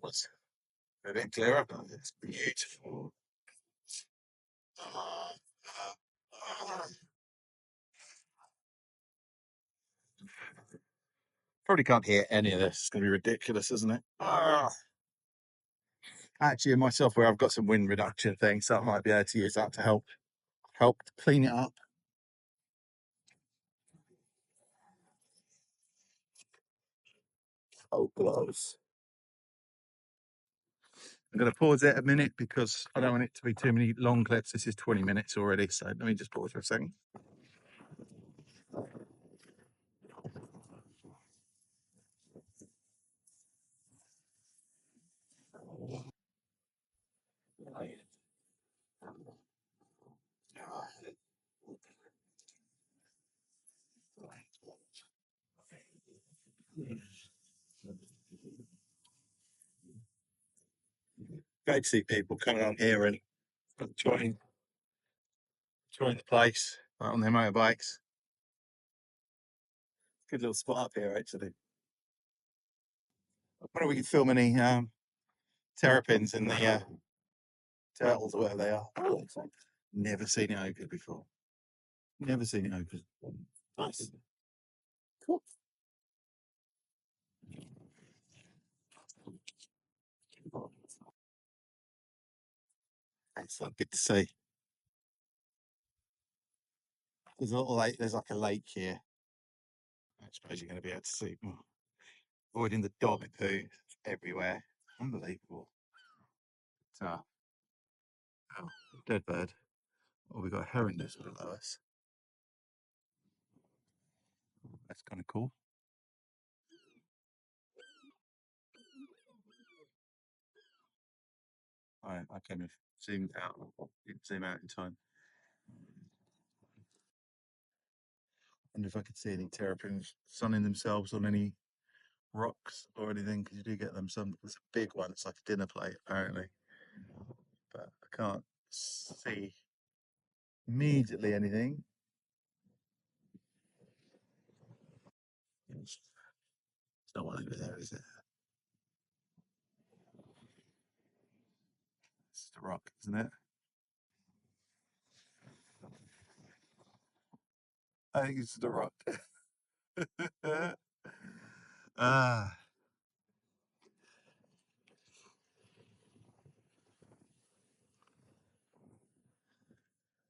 a bit clearer, but it's beautiful. Probably can't hear any of this. It's going to be ridiculous, isn't it? Actually, in my software, I've got some wind reduction thing, so I might be able to use that to help clean it up. Oh, gloves. I'm going to pause it a minute because I don't want it to be too many long clips. This is 20 minutes already, so let me just pause for a second. Great to see people coming on here and joining the place on their motorbikes. Good little spot up here, actually. I wonder if we can film any terrapins in the turtles or whatever they are. Never seen it open before. Never seen it open. Nice. Cool. Excellent. Good to see. There's a little lake. There's like a lake here. I suppose you're going to be able to see. Avoiding the dog poo everywhere. Unbelievable. So, oh, dead bird. Oh, we've got a heron just below us. That's kind of cool. I kind of zoomed out. Didn't zoom out in time. Wonder if I could see any terrapins sunning themselves on any rocks or anything, because you do get them. There's a big one. It's like a dinner plate, apparently, but I can't see immediately anything. It's not one over there, is it? It's just a rock, isn't it? I think it's just a rock. Ah,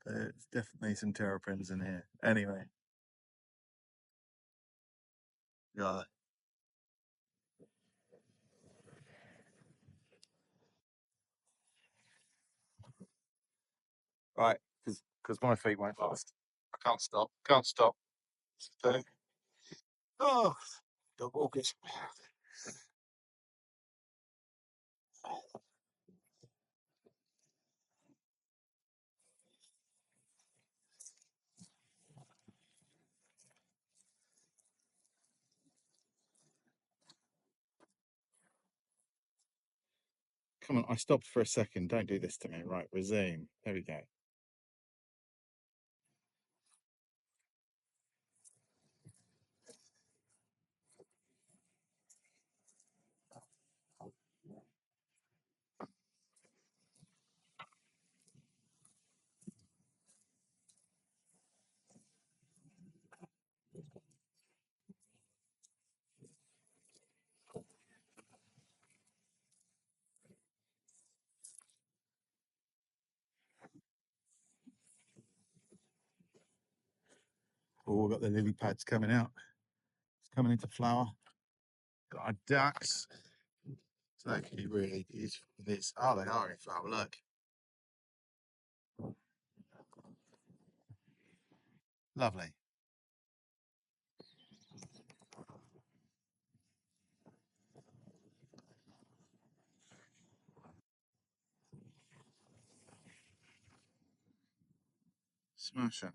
there's definitely some terrapins in here. Anyway, yeah. Right, because my feet won't last. I can't stop. Can't stop. So, oh, dog walkers. Come on, I stopped for a second. Don't do this to me. Right, resume. There we go. Oh, we've got the lily pads coming out. coming into flower. Got our ducks. So actually really beautiful. This, oh, they are in flower. Look, lovely. Smashing.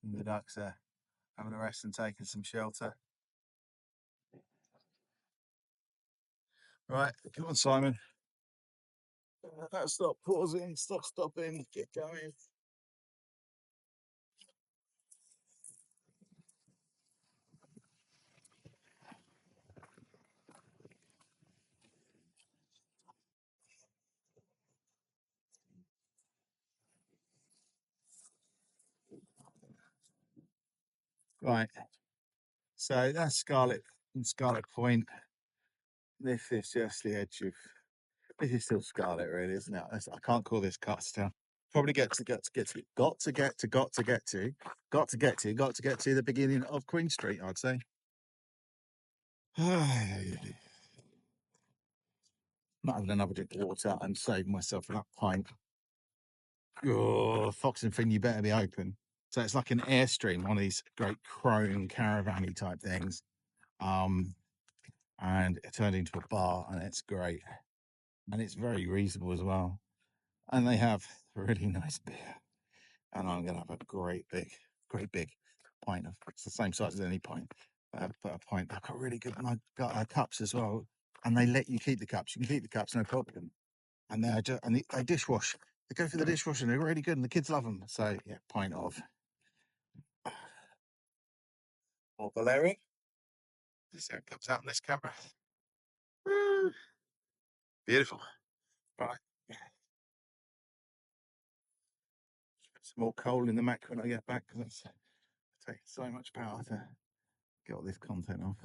And the ducks are having a rest and taking some shelter. Right, come on, Simon. Stop pausing, stop stopping, get going. Right, so that's Scarlet and Scarlet Point. This is just the edge of. This is still Scarlet, really, isn't it? I can't call this Castletown. Probably got to get to the beginning of Queen Street, I'd say. Not having another drink of water and saving myself that pint. Oh, Fox Fyn, you better be open. So it's like an Airstream, one of these great chrome caravan-y type things. And it turned into a bar, and it's great. And it's very reasonable as well. And they have really nice beer. And I'm going to have a great big pint of, it's the same size as any pint, but a pint. They've got really good cups as well. And they let you keep the cups. You can keep the cups, no problem. And they're just, and they dishwash. They go for the dishwasher and they're really good and the kids love them. So yeah, pint of or Valerian. This how it comes out in this camera. Beautiful. Right. Put some more coal in the Mac when I get back because it's taking so much power to get all this content off.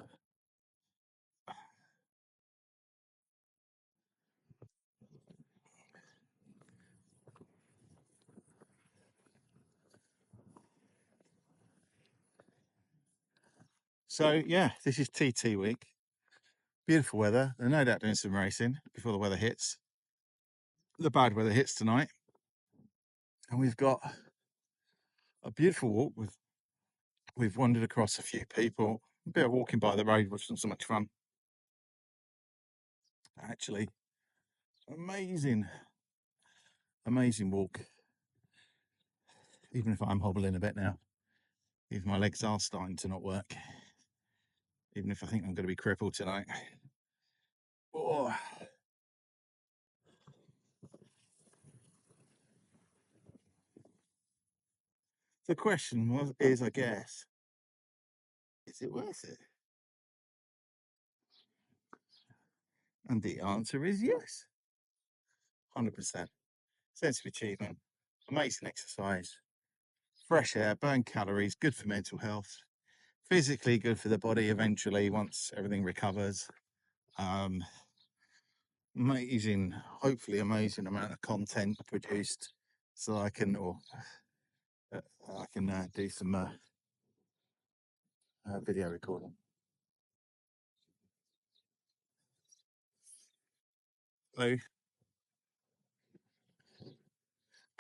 So yeah, this is TT week. Beautiful weather. They're no doubt doing some racing before the weather hits. The bad weather hits tonight. And we've got a beautiful walk we've wandered across a few people. A bit of walking by the road, which wasn't so much fun. Actually, amazing walk. Even if I'm hobbling a bit now. Even my legs are starting to not work. Even if I think I'm going to be crippled tonight. Oh. The question is, I guess, is it worth it? And the answer is yes. 100%. Sense of achievement, amazing exercise, fresh air, burn calories, good for mental health, physically good for the body eventually once everything recovers. Amazing, hopefully amazing amount of content produced so I can do some video recording. So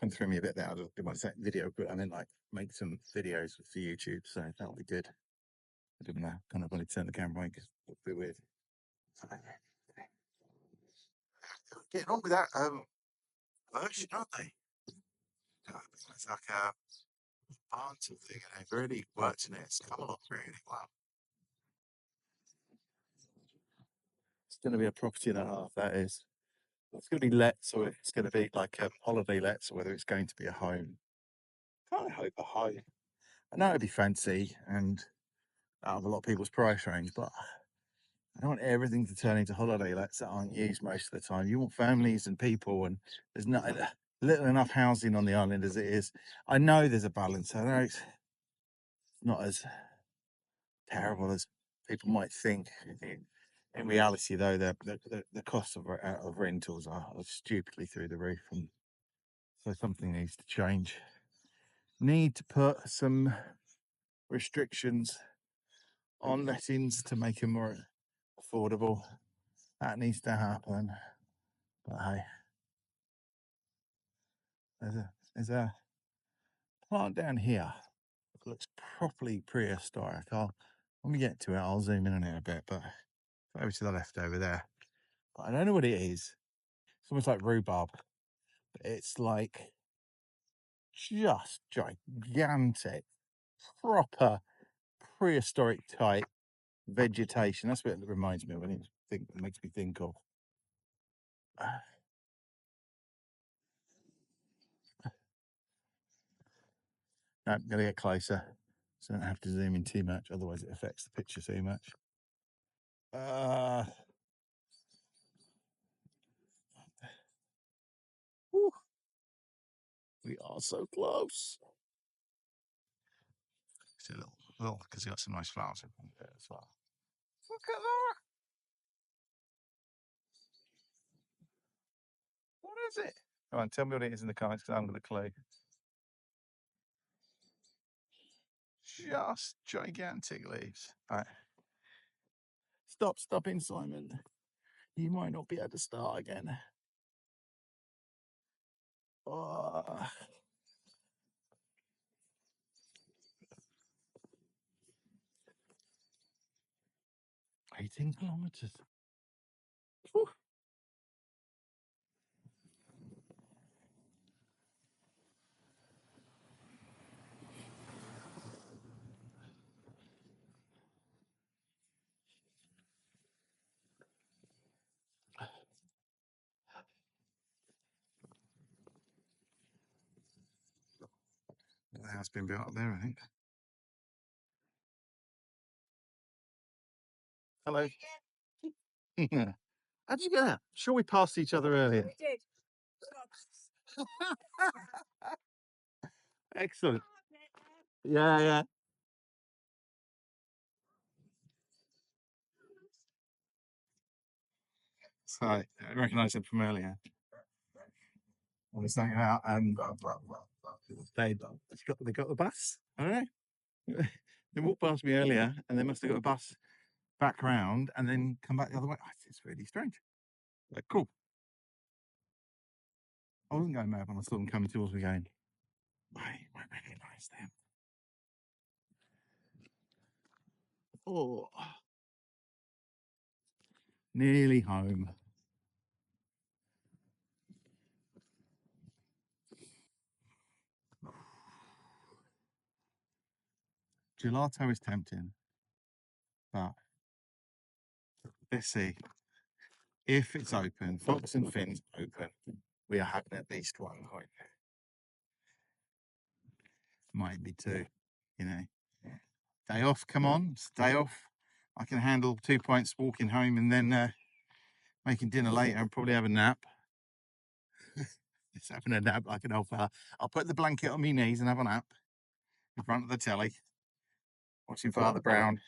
come through me a bit there. I'll do my second video, but I mean like make some videos for YouTube, so that'll be good. I didn't know, kind of want to turn the camera on because it's a bit weird. Getting on with that version, aren't they? It's like a Barton thing, and they've really worked in it. It's come along really well. It's going to be a property and a half, that is. It's going to be let, so it's going to be like a holiday let, or whether it's going to be a home. Kind of hope a home. I know it'd be fancy and out of a lot of people's price range, but I don't want everything to turn into holiday lets that aren't used most of the time. You want families and people, and there's not little enough housing on the island as it is. I know there's a balance. I know it's not as terrible as people might think. In reality, though, the cost of rentals are stupidly through the roof, and So something needs to change. Need to put some restrictions on lettings to make them more affordable. That needs to happen. But hey, there's a plant down here that looks properly prehistoric. When we get to it, I'll zoom in on it a bit, but over to the left over there. But I don't know what it is. It's almost like rhubarb. But it's like just gigantic, proper prehistoric type vegetation. That's what it reminds me of. It makes me think of. No, I'm going to get closer so I don't have to zoom in too much, otherwise it affects the picture too much. We are so close. It's a little, because you got some nice flowers in there as well. Look at that! What is it? Come on, tell me what it is in the comments, because I haven't got a clue. Just gigantic leaves. All right. Stop in, Simon. You might not be able to start again. Oh. 18 kilometers. Whew. The house been built up there, I think. Hello. How'd you get out? Sure, we passed each other earlier. We did. Excellent. Yeah. So I recognise him from earlier. I was hanging out and they got the bus. I don't know. They walked past me earlier and they must have got a bus back round and then come back the other way. It's really strange. But cool. I wasn't going mad when I saw them coming towards me going, I won't recognise them. Oh, nearly home. Gelato is tempting, but let's see. If it's open, Fox Fyn's open, we are having at least one point. Might be two, you know. Day off, come on, it's day off. I can handle 2 points walking home and then making dinner later and probably have a nap. Just having a nap like an old fella. I'll put the blanket on my knees and have a nap in front of the telly, watching Father Brown.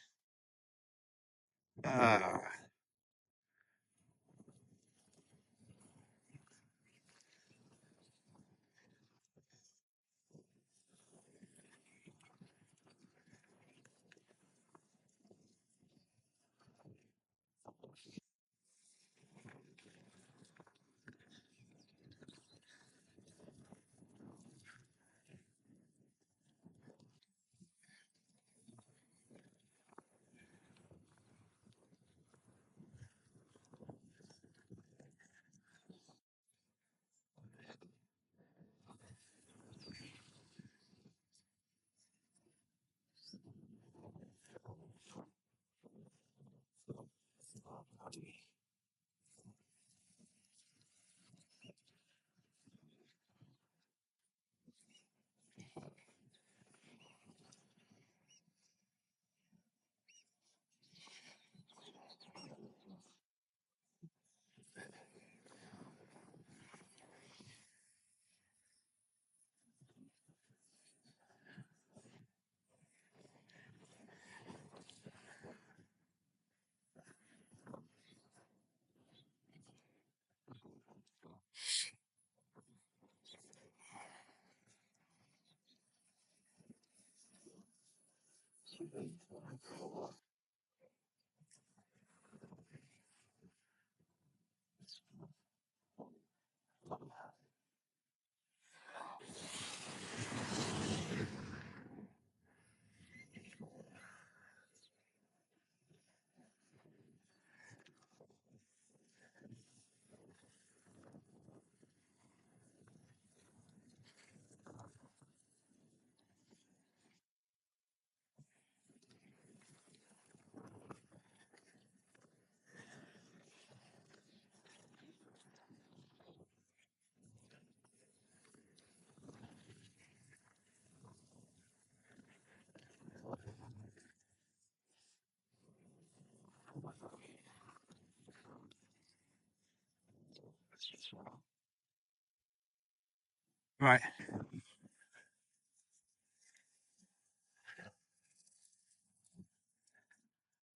Right,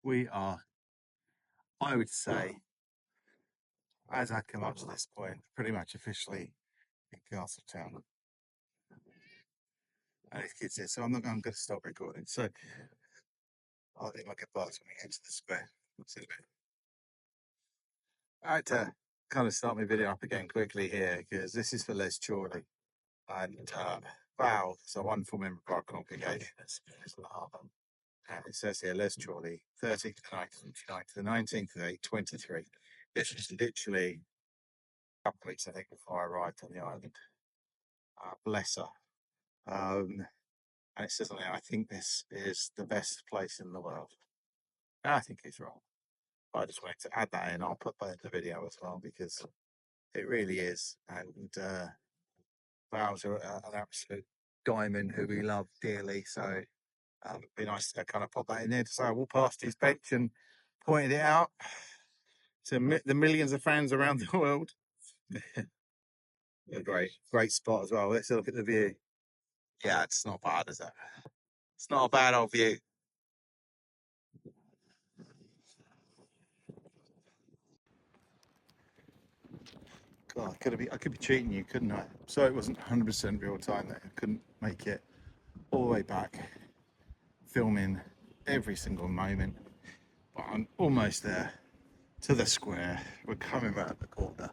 we are, I would say, as I come up to this point, pretty much officially in Castletown. And it's kids here, so I'm going to stop recording. So I think I'll get back when we get to the square. See you in a bit. I had to kind of start my video up again quickly here because this is for Les Chorley and Val, so one full member of our congregation. And it says here, Les Chorley, 13th to the 19th to the 19th of 8/23. This was literally a couple of weeks, I think, before I arrived on the island. Bless her. And it says on there, I think this is the best place in the world. And I think he's wrong. I just wanted to add that in. I'll put that in the video as well because it really is. And Val's an absolute diamond who we love dearly. So it'd be nice to kind of pop that in there. So I walked past his bench and pointed it out to the millions of fans around the world. A great spot as well. Let's look at the view. Yeah, it's not bad, is it? It's not a bad old view. God, I could be cheating you, couldn't I? So it wasn't 100% real time that I couldn't make it all the way back, filming every single moment. But I'm almost there to the square. We're coming around the corner.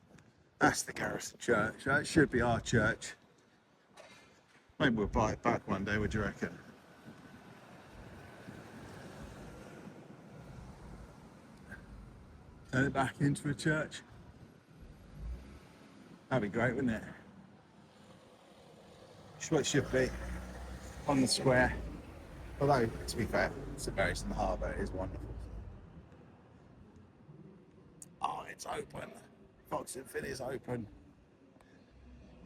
That's the Garrison Church. That should be our church. Maybe we'll buy it back one day, would you reckon? Turn it back into a church. That'd be great, wouldn't it? It's what it should be on the square. Although, to be fair, St Mary's in the harbour is wonderful. Oh, it's open. Fox Fyn is open.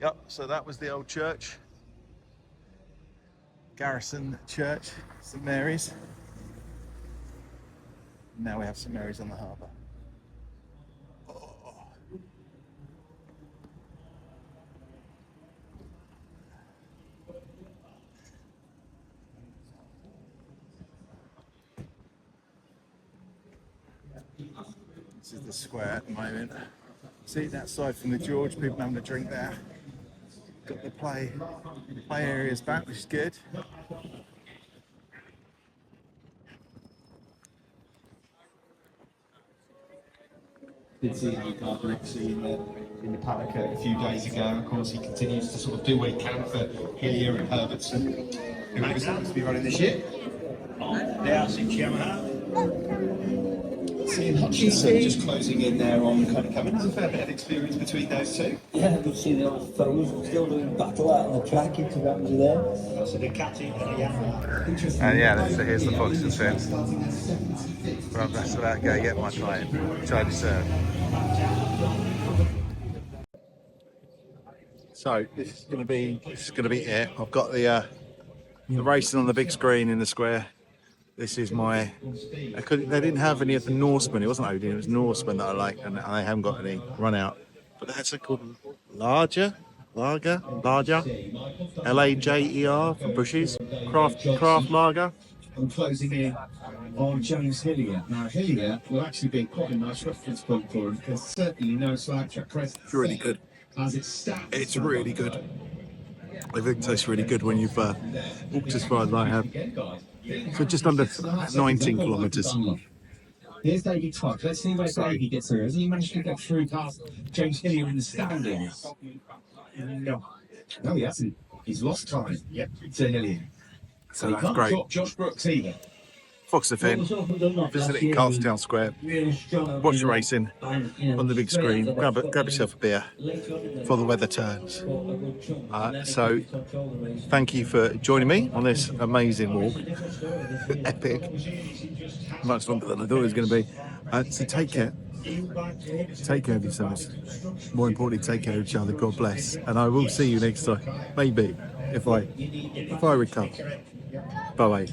Yep, so that was the old church. Garrison Church, St Mary's. Now we have St Mary's on the harbour. Oh. This is the square at the moment. See that side from the George, people having a drink there. Got the play areas back, which is good. Did see Vicar briefly in the paddock a few days ago. Of course, he continues to sort of do what he can for Hillier and Herbertson, who are supposed to be running this year. Seeing Hutchinson just closing in there on kind of coming. There's a fair bit of experience between those two. Yeah, we've seen the old fellas still doing battle out on the track into that was there. That's a Ducati and a Yamaha. And yeah, so here's the Fox Fyn. Well, that's about to go get my pint, which I deserve. So this is going to be it. I've got the racing on the big screen in the square. This is my. They didn't have any of the Norsemen. It wasn't Odin. It was Norsemen that I like, and I haven't got any run out. But that's called Lager, Lager, Lager for bushes. Craft Lager. And closing in on James Hillier. Now Hillier will actually be quite a nice reference point for him because certainly no slab track presence. It's really good. As it stands. It's really good. I think it tastes really good when you've walked as far as I have. So just under 19 kilometres. Here's David Todd. Let's see where Davey gets through. Has he managed to get through past James Hillier in the standings? No. No, he hasn't. He's lost time. Yep. To Hillier. So he that's can't great. drop Josh Brooks either. Fox Fyn, visiting Castletown Square, watch the racing on the big screen, grab yourself a beer before the weather turns. So thank you for joining me on this amazing walk. Epic. Much longer than I thought it was going to be. So take care. Take care of yourselves. More importantly, take care of each other. God bless. And I will see you next time. Maybe if I recover. Bye bye.